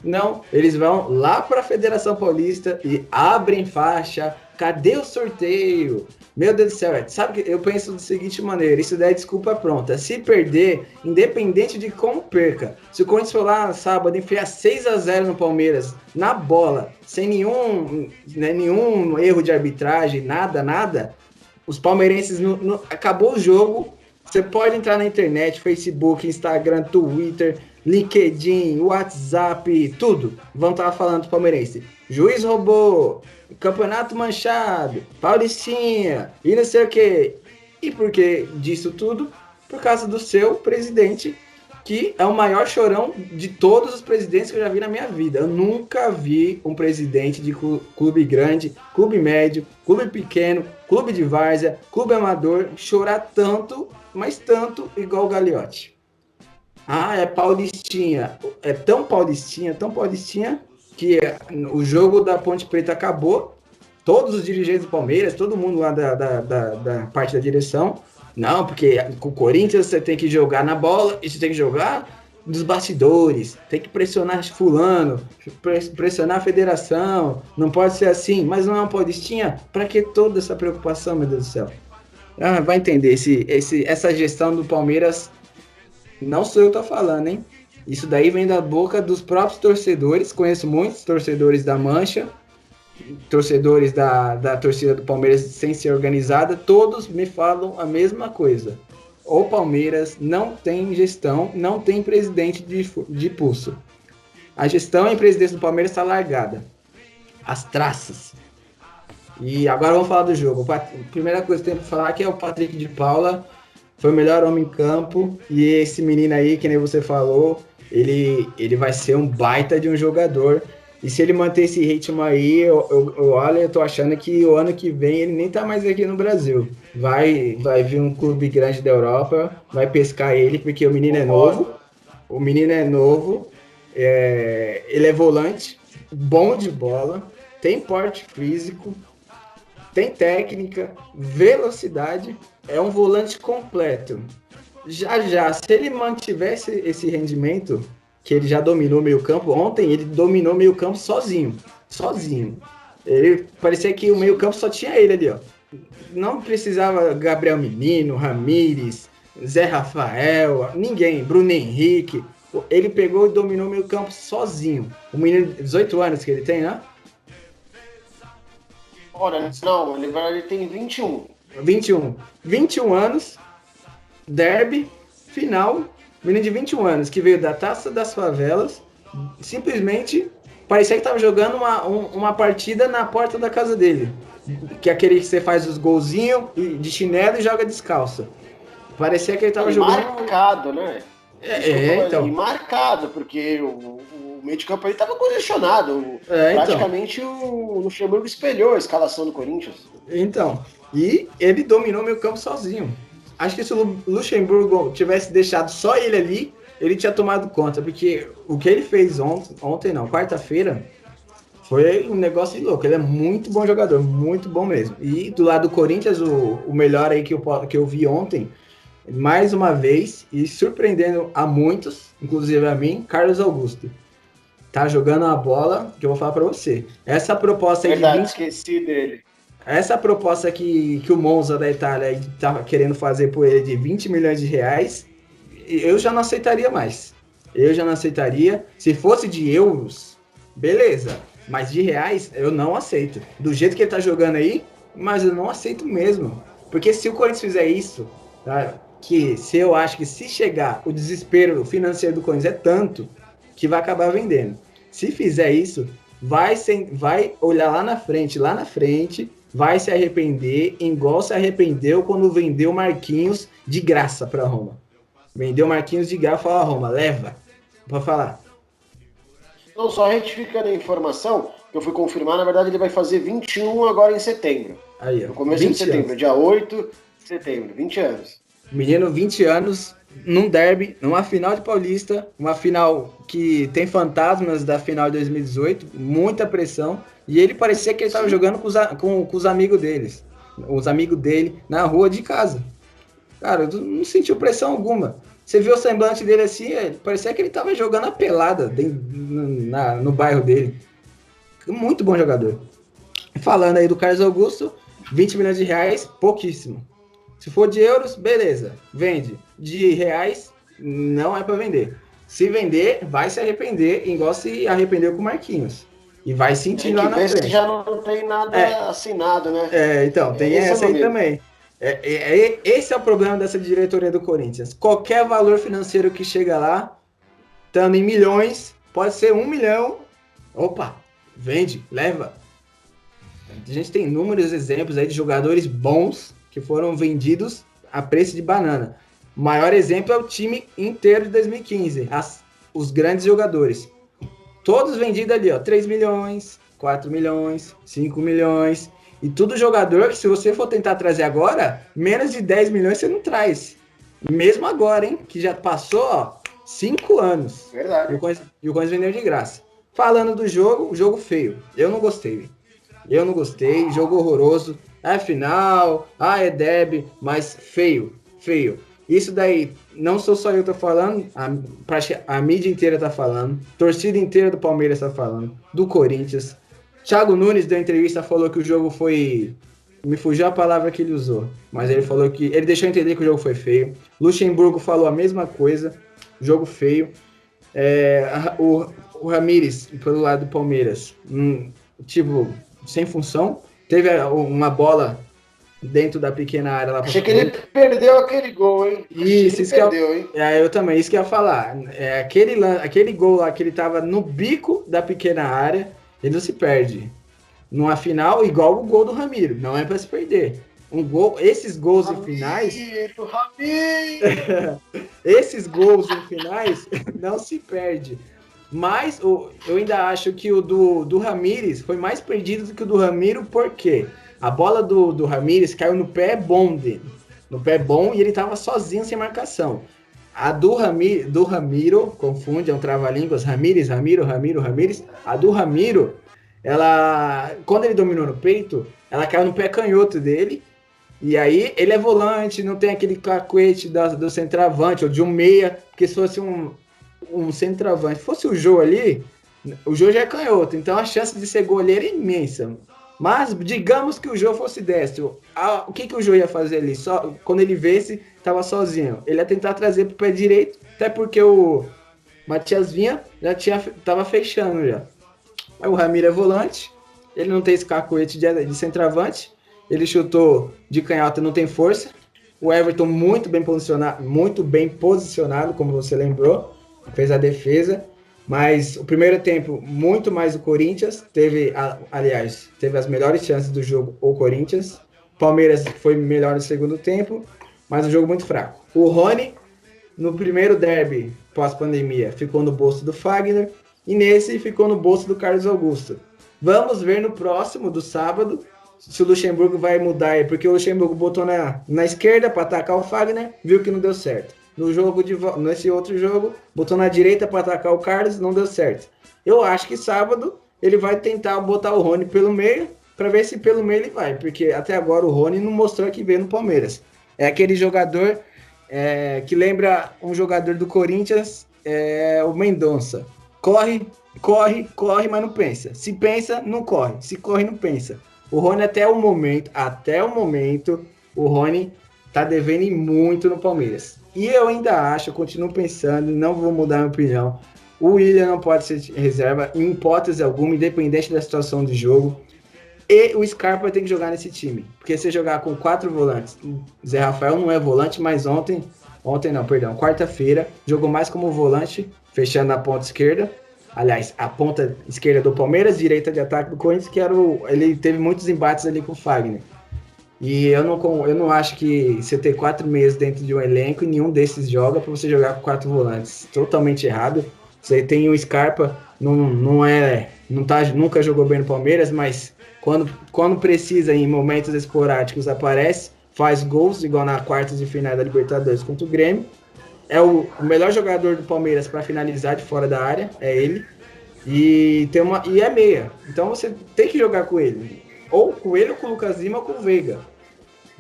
Não, eles vão lá para a Federação Paulista e abrem faixa. Cadê o sorteio? Meu Deus do céu, sabe que eu penso da seguinte maneira, isso daí é desculpa pronta. Se perder, independente de como perca, se o Corinthians for lá sábado enfiar 6x0 no Palmeiras, na bola, sem nenhum erro de arbitragem, nada, os palmeirenses, acabou o jogo, você pode entrar na internet, Facebook, Instagram, Twitter, LinkedIn, WhatsApp, tudo, vão estar falando do palmeirense. Juiz roubou, campeonato manchado, Paulistinha, e não sei o que. E por que disso tudo? Por causa do seu presidente, que é o maior chorão de todos os presidentes que eu já vi na minha vida. Eu nunca vi um presidente de clube grande, clube médio, clube pequeno, clube de várzea, clube amador, chorar tanto, mas tanto igual o Gagliotti. É paulistinha. É tão paulistinha, que o jogo da Ponte Preta acabou. Todos os dirigentes do Palmeiras, todo mundo lá da parte da direção. Não, porque com o Corinthians você tem que jogar na bola e você tem que jogar dos bastidores. Tem que pressionar fulano, pressionar a federação. Não pode ser assim. Mas não é uma paulistinha? Pra que toda essa preocupação, meu Deus do céu? Vai entender. Essa gestão do Palmeiras, não sou eu que tô falando, hein? Isso daí vem da boca dos próprios torcedores. Conheço muitos torcedores da Mancha, torcedores da torcida do Palmeiras sem ser organizada. Todos me falam a mesma coisa. O Palmeiras não tem gestão, não tem presidente de pulso. A gestão e presidência do Palmeiras está largada. As traças. E agora vamos falar do jogo. A primeira coisa que eu tenho para falar aqui é o Patrick de Paula. Foi o melhor homem em campo. E esse menino aí, que nem você falou, ele vai ser um baita de um jogador. E se ele manter esse ritmo aí, eu tô achando que o ano que vem ele nem tá mais aqui no Brasil. Vai vir um clube grande da Europa, vai pescar ele, porque o menino é novo. O menino é novo, ele é volante, bom de bola, tem porte físico. tem técnica, velocidade, é um volante completo. Já, se ele mantivesse esse rendimento, que ele já dominou meio campo, ontem ele dominou meio campo sozinho. Ele parecia que o meio campo só tinha ele ali, ó. Não precisava Gabriel Menino, Ramires, Zé Rafael, ninguém, Bruno Henrique. Ele pegou e dominou o meio campo sozinho. O menino de 18 anos que ele tem, né? Olha, não, ele tem 21. 21 anos, derby, final, menino de 21 anos, que veio da Taça das Favelas, simplesmente parecia que estava jogando uma partida na porta da casa dele. Que é aquele que você faz os golzinhos de chinelo e joga descalço. Parecia que ele estava jogando... Marcado, né? Então. E marcado, porque o meio de campo aí estava congestionado. Praticamente o Luxemburgo espelhou a escalação do Corinthians. Então, e ele dominou o meio campo sozinho. Acho que se o Luxemburgo tivesse deixado só ele ali, ele tinha tomado conta, porque o que ele fez quarta-feira, foi um negócio de louco. Ele é muito bom jogador, muito bom mesmo. E do lado do Corinthians, o melhor aí que eu vi ontem, mais uma vez, e surpreendendo a muitos, inclusive a mim, Carlos Augusto. Tá jogando a bola que eu vou falar pra você. Essa proposta aí esqueci dele. Essa proposta que o Monza da Itália tava querendo fazer por ele de 20 milhões de reais, eu já não aceitaria mais. Se fosse de euros, beleza. Mas de reais, eu não aceito. Do jeito que ele tá jogando aí, mas eu não aceito mesmo. Porque se o Corinthians fizer isso, tá, eu acho que se chegar, o desespero financeiro do Corinthians é tanto que vai acabar vendendo. Se fizer isso, vai olhar lá na frente, vai se arrepender, igual se arrependeu quando vendeu Marquinhos de graça para Roma. Vendeu Marquinhos de graça, falou, Roma, leva. Pode falar. Não, só retificando a informação, que eu fui confirmar, na verdade ele vai fazer 21 agora em setembro. Aí, ó, no começo de setembro, anos. Dia 8 de setembro, 20 anos. Menino, 20 anos, num derby, numa final de Paulista, uma final que tem fantasmas da final de 2018, muita pressão, e ele parecia que ele estava jogando com os amigos deles, os amigos dele, na rua de casa. Cara, não sentiu pressão alguma. Você viu o semblante dele assim, parecia que ele estava jogando a pelada no bairro dele. Muito bom jogador. Falando aí do Carlos Augusto, 20 milhões de reais, pouquíssimo. Se for de euros, beleza, vende. De reais, não é para vender. Se vender, vai se arrepender, igual se arrependeu com o Marquinhos. E vai sentir lá na frente. Já não tem nada assinado, né? Então, tem essa aí também. Esse é o problema dessa diretoria do Corinthians. Qualquer valor financeiro que chega lá, estando em milhões, pode ser 1 milhão. Opa, vende, leva. A gente tem inúmeros exemplos aí de jogadores bons que foram vendidos a preço de banana. O maior exemplo é o time inteiro de 2015, os grandes jogadores. Todos vendidos ali, ó, 3 milhões, 4 milhões, 5 milhões. E tudo jogador que, se você for tentar trazer agora, menos de 10 milhões você não traz. Mesmo agora, hein? Que já passou, ó, 5 anos. Verdade. E o Corinthians vendeu de graça. Falando do jogo, o jogo feio. Eu não gostei. Jogo horroroso. Final, é derby, mas feio. Isso daí, não sou só eu que tô falando, a mídia inteira tá falando, torcida inteira do Palmeiras tá falando, do Corinthians. Thiago Nunes deu entrevista, falou que o jogo foi... Me fugiu a palavra que ele usou, mas ele falou que... Ele deixou entender que o jogo foi feio. Luxemburgo falou a mesma coisa, jogo feio. O Ramires, pelo lado do Palmeiras, sem função. Teve uma bola dentro da pequena área lá. Achei que ele perdeu aquele gol, hein? Hein? Eu também, isso que eu ia falar. Aquele gol lá que ele tava no bico da pequena área, ele não se perde. Numa final, igual o gol do Ramiro. Não é para se perder. Esses gols em finais... Esses gols em finais não se perde. Mas eu ainda acho que o do Ramires foi mais perdido do que o do Ramiro, porque a bola do Ramires caiu no pé bom dele. No pé bom, e ele tava sozinho, sem marcação. A do Ramiro, confunde, é um trava-línguas, Ramires. A do Ramiro, quando ele dominou no peito, ela caiu no pé canhoto dele. E aí ele é volante, não tem aquele cacuete do centroavante ou de um meia, porque se fosse um centroavante, se fosse o Jô ali, o Jô já é canhoto, então a chance de ser goleiro é imensa. Mas digamos que o Jô fosse destro, o que o Jô ia fazer ali? Só quando ele vesse, estava sozinho. Ele ia tentar trazer pro pé direito, até porque o Matias Vinha tava fechando já. Aí o Ramiro é volante, ele não tem esse cacuete de centroavante, ele chutou de canhota, não tem força. O Everton muito bem posicionado, como você lembrou, fez a defesa. Mas o primeiro tempo, muito mais o Corinthians. Teve as melhores chances do jogo, o Corinthians. Palmeiras foi melhor no segundo tempo, mas um jogo muito fraco. O Rony, no primeiro derby pós-pandemia, ficou no bolso do Fagner. E nesse ficou no bolso do Carlos Augusto. Vamos ver no próximo, do sábado, se o Luxemburgo vai mudar, porque o Luxemburgo botou na esquerda para atacar o Fagner, viu que não deu certo. Nesse outro jogo, botou na direita para atacar o Carlos, não deu certo. Eu acho que sábado ele vai tentar botar o Rony pelo meio, para ver se pelo meio ele vai, porque até agora o Rony não mostrou que veio no Palmeiras. É aquele jogador que lembra um jogador do Corinthians, o Mendonça. Corre, mas não pensa. Se pensa, não corre. Se corre, não pensa. O Rony até o momento, o Rony tá devendo muito no Palmeiras. E eu ainda continuo pensando, não vou mudar minha opinião, o William não pode ser reserva em hipótese alguma, independente da situação do jogo. E o Scarpa tem que jogar nesse time. Porque se jogar com 4 volantes, Zé Rafael não é volante, mas quarta-feira, jogou mais como volante, fechando a ponta esquerda. Aliás, a ponta esquerda do Palmeiras, direita de ataque do Corinthians, ele teve muitos embates ali com o Fagner. E eu não acho que você ter 4 meses dentro de um elenco e nenhum desses joga para você jogar com 4 volantes. Totalmente errado. Você tem o Scarpa, nunca jogou bem no Palmeiras, mas quando precisa, em momentos esporádicos, aparece, faz gols, igual na quartas de final da Libertadores contra o Grêmio. É o melhor jogador do Palmeiras para finalizar de fora da área, é ele. E é meia. Então você tem que jogar com ele. Ou com ele, ou com o Lucas Lima, ou com o Veiga.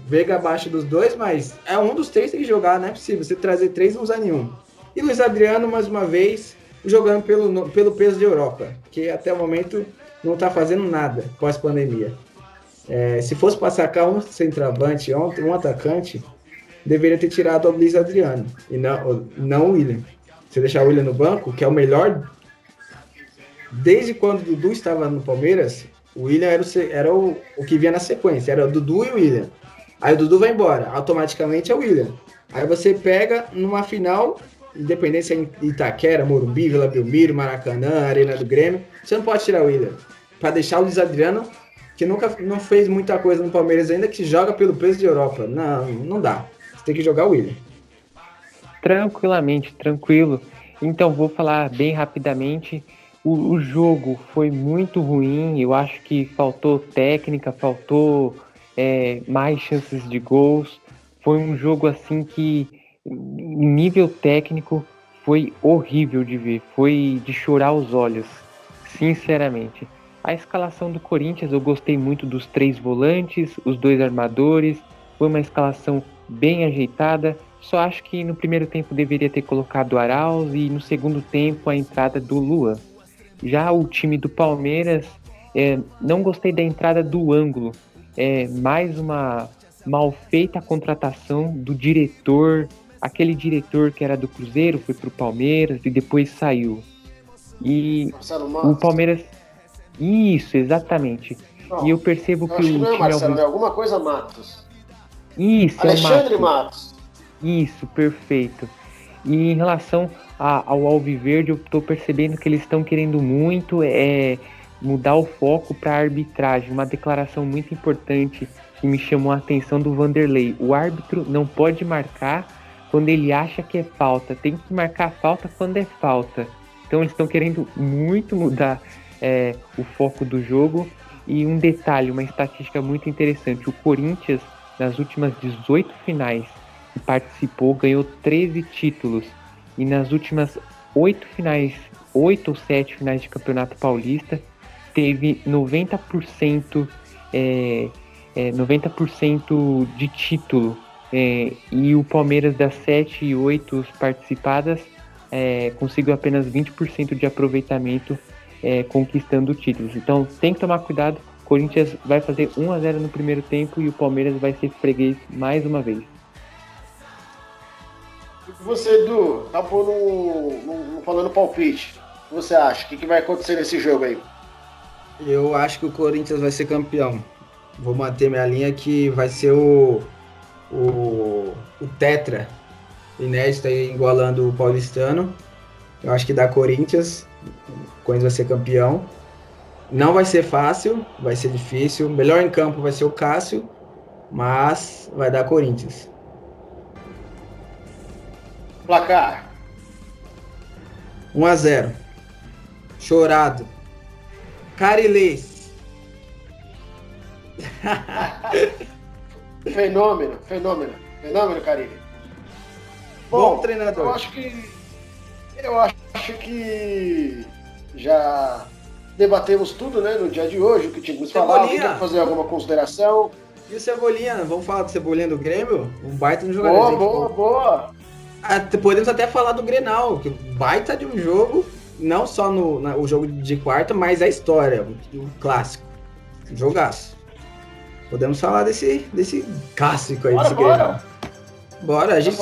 Veiga abaixo dos dois, mas um dos 3 tem que jogar, não é possível. Você trazer 3 não usa nenhum. E Luiz Adriano, mais uma vez, jogando pelo peso de Europa, que até o momento não está fazendo nada pós-pandemia. Se fosse para sacar um centroavante, um atacante, deveria ter tirado o Luiz Adriano e não o William. Se deixar o William no banco, que é o melhor, desde quando o Dudu estava no Palmeiras, o William era o que vinha na sequência, era o Dudu e o William. Aí o Dudu vai embora, automaticamente é o William. Aí você pega numa final, independente se é em Itaquera, Morumbi, Vila Belmiro, Maracanã, Arena do Grêmio, você não pode tirar o William. Para deixar o Luiz Adriano, que não fez muita coisa no Palmeiras ainda, que joga pelo peso de Europa. Não dá. Você tem que jogar o William. Tranquilo. Então, vou falar bem rapidamente. O jogo foi muito ruim. Eu acho que faltou técnica, faltou mais chances de gols. Foi um jogo assim que, em nível técnico, foi horrível de ver. Foi de chorar os olhos, sinceramente. A escalação do Corinthians, eu gostei muito dos 3 volantes, os 2 armadores. Foi uma escalação bem ajeitada. Só acho que no primeiro tempo deveria ter colocado o Arauz e no segundo tempo a entrada do Luan. Já o time do Palmeiras, não gostei da entrada do Ângulo. Mais uma mal feita contratação do diretor. Aquele diretor que era do Cruzeiro foi pro Palmeiras e depois saiu. E o Palmeiras... Isso, exatamente. Não, e eu percebo que o time... Não é Marcelo, é alguma coisa Matos. Isso, Alexandre Matos. Isso, perfeito. E em relação ao Alviverde, eu tô percebendo que eles estão querendo muito mudar o foco para a arbitragem. Uma declaração muito importante que me chamou a atenção do Vanderlei. O árbitro não pode marcar quando ele acha que é falta. Tem que marcar a falta quando é falta. Então eles estão querendo muito mudar o foco do jogo. E um detalhe, uma estatística muito interessante. O Corinthians, nas últimas 18 finais que participou, ganhou 13 títulos. E nas últimas 8 ou 7 finais de Campeonato Paulista, teve 90%, 90% de título. E o Palmeiras, das 7 e 8 participadas, conseguiu apenas 20% de aproveitamento, conquistando títulos. Então tem que tomar cuidado. O Corinthians vai fazer 1-0 no primeiro tempo e o Palmeiras vai ser freguês mais uma vez. E você, Edu, tá falando palpite. O que você acha? O que vai acontecer nesse jogo aí? Eu acho que o Corinthians vai ser campeão. Vou manter minha linha que vai ser o Tetra inédito aí, igualando o paulistano. Eu acho que dá Corinthians. O Corinthians vai ser campeão. Não vai ser fácil, vai ser difícil. Melhor em campo vai ser o Cássio, mas vai dar Corinthians. Placar. 1-0. Chorado. Carilês. Fenômeno, Caribe. Bom treinador. Eu acho que já debatemos tudo, né, no dia de hoje, o que tínhamos falado. Alguém quer fazer alguma consideração? E o Cebolinha? Vamos falar do Cebolinha do Grêmio? Um baita no jogador. Boa. Podemos até falar do Grenal, que baita de um jogo, não só o jogo de quarta, mas a história, o clássico. Jogaço. Podemos falar desse clássico aí, desse Grenal. Bora, a gente...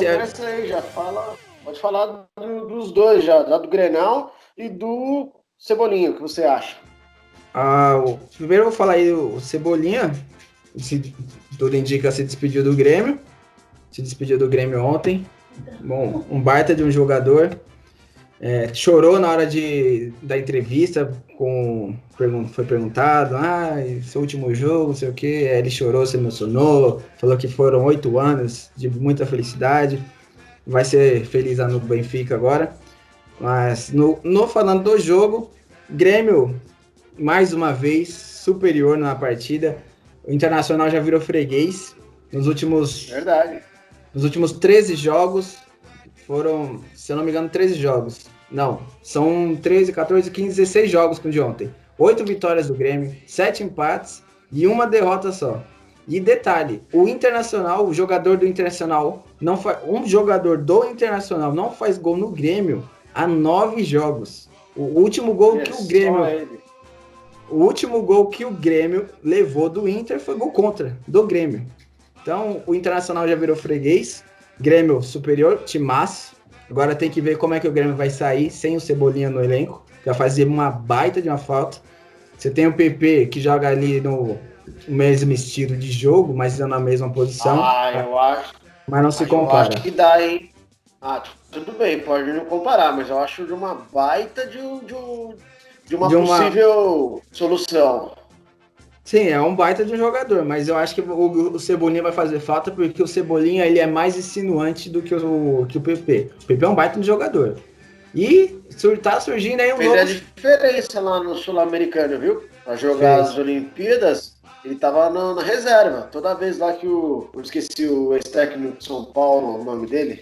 Pode falar dos dois já, do Grenal e do Cebolinha, o que você acha? Primeiro eu vou falar aí o Cebolinha, tudo indica, se despediu do Grêmio. Se despediu do Grêmio ontem. Bom, um baita de um jogador. Chorou na hora da entrevista, foi perguntado, seu último jogo, não sei o que. Ele chorou, se emocionou, falou que foram 8 anos de muita felicidade. Vai ser feliz lá no Benfica agora. Mas falando do jogo, Grêmio, mais uma vez, superior na partida. O Internacional já virou freguês. Verdade. Nos últimos 13 jogos, foram, se eu não me engano, 13 jogos. Não, são 13, 14, 15, 16 jogos com o de ontem. 8 vitórias do Grêmio, 7 empates e uma derrota só. E detalhe, o jogador do Internacional não faz gol no Grêmio há 9 jogos. O último gol que o Grêmio levou do Inter foi gol contra do Grêmio. Então, o Internacional já virou freguês, Grêmio superior, timaço. Agora tem que ver como é que o Grêmio vai sair sem o Cebolinha no elenco. Já fazia uma baita de uma falta. Você tem o PP que joga ali no mesmo estilo de jogo, mas na mesma posição. Eu acho. Mas não se compara. Eu acho que dá, hein? Tudo bem, pode não comparar, mas eu acho de uma baita de uma possível solução. Sim, é um baita de um jogador, mas eu acho que o Cebolinha vai fazer falta porque o Cebolinha ele é mais insinuante do que o PP. O PP é um baita de jogador. E tá surgindo aí Fez a diferença lá no Sul-Americano, viu? Pra jogar as Olimpíadas, ele tava na reserva. Toda vez lá que eu esqueci o ex-técnico de São Paulo, o nome dele.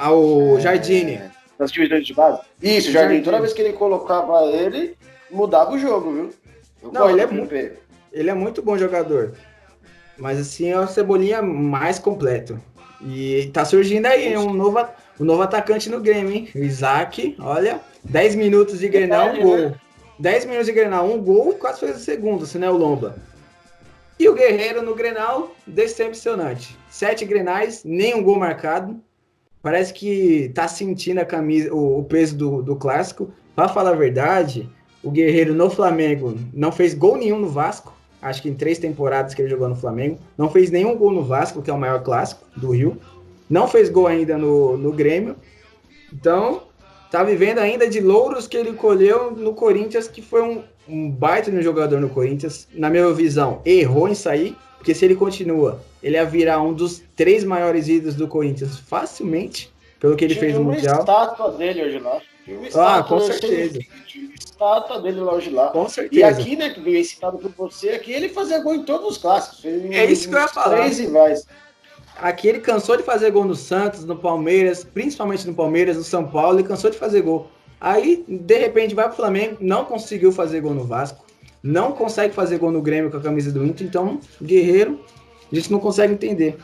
O Jardine. Das divisões de base. Isso, Jardine. Toda vez que ele colocava ele, mudava o jogo, viu? Ele é muito bom jogador. Mas assim, é o Cebolinha mais completo. E tá surgindo aí um novo atacante no Grêmio, hein? O Isaac, olha, 10 minutos de Grenal, um gol. Né? 10 minutos de Grenal, um gol e quase fez o segundo, se não é o Lomba. E o Guerreiro no Grenal, decepcionante. 7 Grenais, nenhum gol marcado. Parece que tá sentindo a camisa, o peso do clássico. Pra falar a verdade, o Guerreiro no Flamengo não fez gol nenhum no Vasco. Acho que em 3 temporadas que ele jogou no Flamengo. Não fez nenhum gol no Vasco, que é o maior clássico do Rio. Não fez gol ainda no Grêmio. Então, tá vivendo ainda de louros que ele colheu no Corinthians, que foi um baita no jogador no Corinthians. Na minha visão, errou em sair, porque se ele continua, ele ia virar um dos 3 maiores ídolos do Corinthians facilmente, pelo que ele fez no Mundial. Tinha uma estátua dele hoje lá. Com certeza. Estátua dele hoje lá. Com certeza. E aqui, né, que veio citado por você, aqui ele fazia gol em todos os clássicos. É isso que eu ia falar. 3 rivais. Aqui ele cansou de fazer gol no Santos, no Palmeiras, principalmente no Palmeiras, no São Paulo, ele cansou de fazer gol. Aí, de repente, vai pro Flamengo, não conseguiu fazer gol no Vasco. não consegue fazer gol no Grêmio com a camisa do Inter, então, Guerreiro, a gente não consegue entender.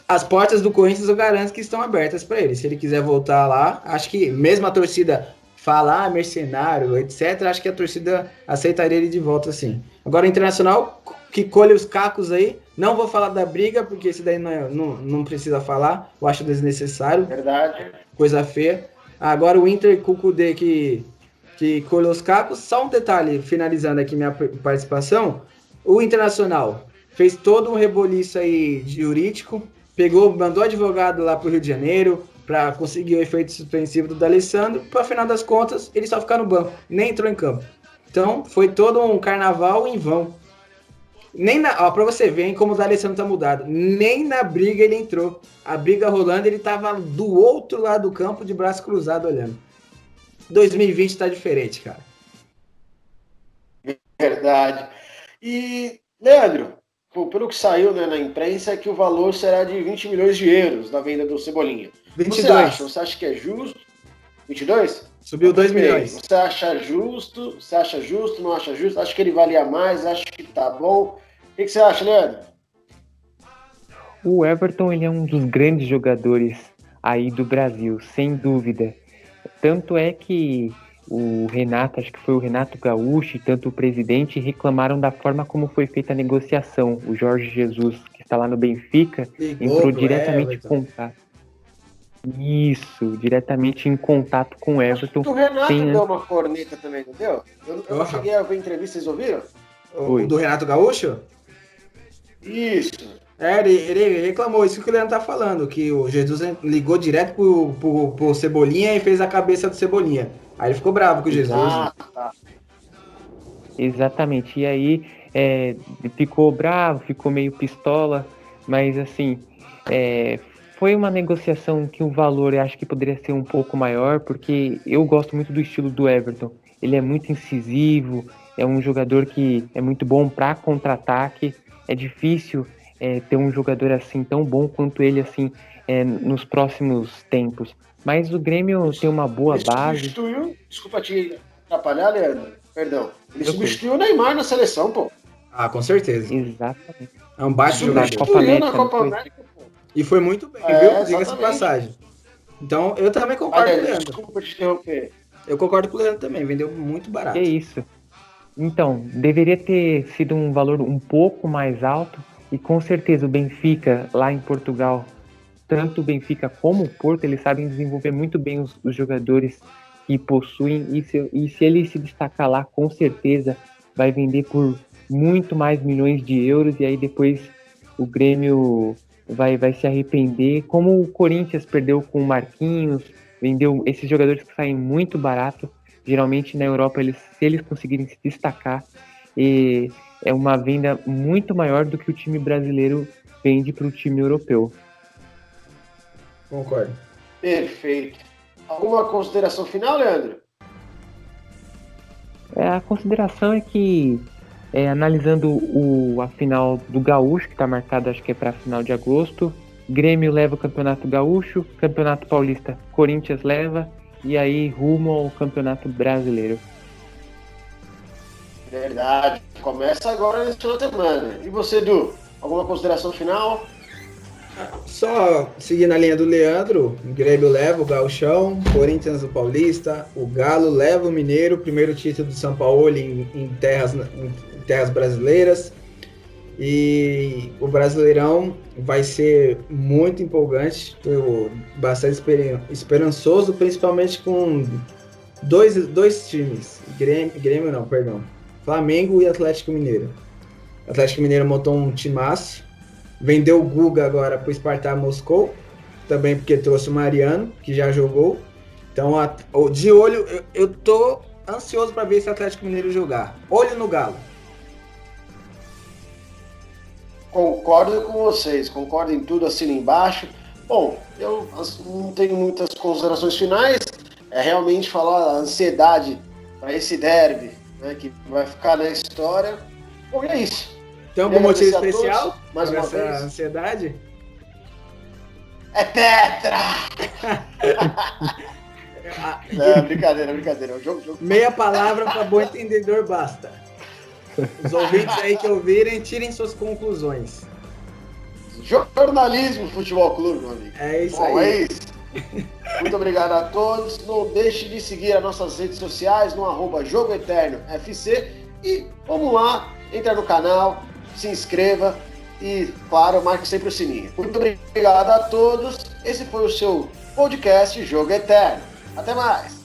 As portas do Corinthians eu garanto que estão abertas para ele. Se ele quiser voltar lá, acho que mesmo a torcida falar mercenário, etc., acho que a torcida aceitaria ele de volta, sim. Agora, o Internacional, que colhe os cacos aí, não vou falar da briga, porque esse daí não precisa falar, eu acho desnecessário. Verdade. Coisa feia. Agora o Inter com o Kudê que colheu os cacos. Só um detalhe, finalizando aqui minha participação, o Internacional fez todo um reboliço aí jurídico, mandou advogado lá pro Rio de Janeiro para conseguir o efeito suspensivo do D'Alessandro, para final das contas ele só ficar no banco, nem entrou em campo. Então foi todo um carnaval em vão. Pra você ver, hein, como o D'Alessandro tá mudado. Nem na briga ele entrou. A briga rolando, ele tava do outro lado do campo, de braço cruzado, olhando. 2020 tá diferente, cara. Verdade. E, Leandro, pelo que saiu, né, na imprensa, é que o valor será de 20 milhões de euros na venda do Cebolinha. 22. Você acha que é justo? 22? Subiu 2 milhões. Você acha justo? Não acha justo? Acha que ele valia mais? Acha que tá bom? O que você acha, Leandro? O Everton, ele é um dos grandes jogadores aí do Brasil, sem dúvida. Tanto é que o Renato, acho que foi o Renato Gaúcho, e tanto o presidente reclamaram da forma como foi feita a negociação. O Jorge Jesus, que está lá no Benfica, entrou diretamente em contato. Isso, diretamente em contato com o Everton. O Renato deu uma corneta também, não deu? Eu não cheguei a ver entrevista, vocês ouviram? O do Renato Gaúcho? Isso. Ele reclamou, isso que o Leandro tá falando, que o Jesus ligou direto pro Cebolinha e fez a cabeça do Cebolinha. Aí ele ficou bravo com o Jesus. Tá. Exatamente, e aí ficou bravo, ficou meio pistola, mas assim, foi uma negociação que o valor eu acho que poderia ser um pouco maior, porque eu gosto muito do estilo do Everton. Ele é muito incisivo, é um jogador que é muito bom para contra-ataque, é difícil ter um jogador assim tão bom quanto ele assim nos próximos tempos. Mas o Grêmio tem uma boa base. Desculpa te atrapalhar, Leandro. Perdão. Ele substituiu o Neymar na seleção, pô. Ah, com certeza. Exatamente. É um baita jogador. Na Copa América, pô. E foi muito bem, viu? Diga-se de passagem. Então, eu também concordo com o Leandro. Desculpa te interromper. Eu concordo com o Leandro também. Vendeu muito barato. Que isso. Então, deveria ter sido um valor um pouco mais alto. E com certeza o Benfica, lá em Portugal, tanto o Benfica como o Porto, eles sabem desenvolver muito bem os jogadores que possuem. E se ele se destacar lá, com certeza vai vender por muito mais milhões de euros. E aí depois o Grêmio vai se arrepender. Como o Corinthians perdeu com o Marquinhos, vendeu esses jogadores que saem muito barato. Geralmente na Europa, se eles conseguirem se destacar, é uma venda muito maior do que o time brasileiro vende para o time europeu. Concordo. Perfeito. Alguma consideração final, Leandro? A consideração é que, analisando a final do Gaúcho, que está marcada acho que é para a final de agosto, Grêmio leva o Campeonato Gaúcho, Campeonato Paulista, Corinthians leva, e aí rumo ao Campeonato Brasileiro. Verdade. Começa agora nesse final de semana. E você, Edu? Alguma consideração final? Só seguindo a linha do Leandro, o Grêmio leva o Gauchão, Corinthians o Paulista, o Galo leva o Mineiro, primeiro título do São Paulo em terras brasileiras. E o Brasileirão vai ser muito empolgante, bastante esperançoso, principalmente com dois times, Flamengo e Atlético Mineiro. O Atlético Mineiro montou um timaço, vendeu o Guga agora para o Spartak Moscou, também porque trouxe o Mariano, que já jogou. Então, de olho, eu tô ansioso para ver esse Atlético Mineiro jogar. Olho no Galo. Concordo com vocês, concordo em tudo, assino embaixo. Bom, eu não tenho muitas considerações finais, realmente falar a ansiedade para esse derby, né, que vai ficar na história. Bom, é isso. Tem algum motivo especial mais uma essa vez? ansiedade? É tetra! Não, brincadeira. Jogo. Meia palavra para bom entendedor basta. Os ouvintes aí que ouvirem, tirem suas conclusões. Jornalismo Futebol Clube, meu amigo. É isso Bom, aí. é isso. Muito obrigado a todos. Não deixe de seguir as nossas redes sociais no @JogoEternoFC. E vamos lá, entra no canal, se inscreva e, claro, marque sempre o sininho. Muito obrigado a todos. Esse foi o seu podcast Jogo Eterno. Até mais.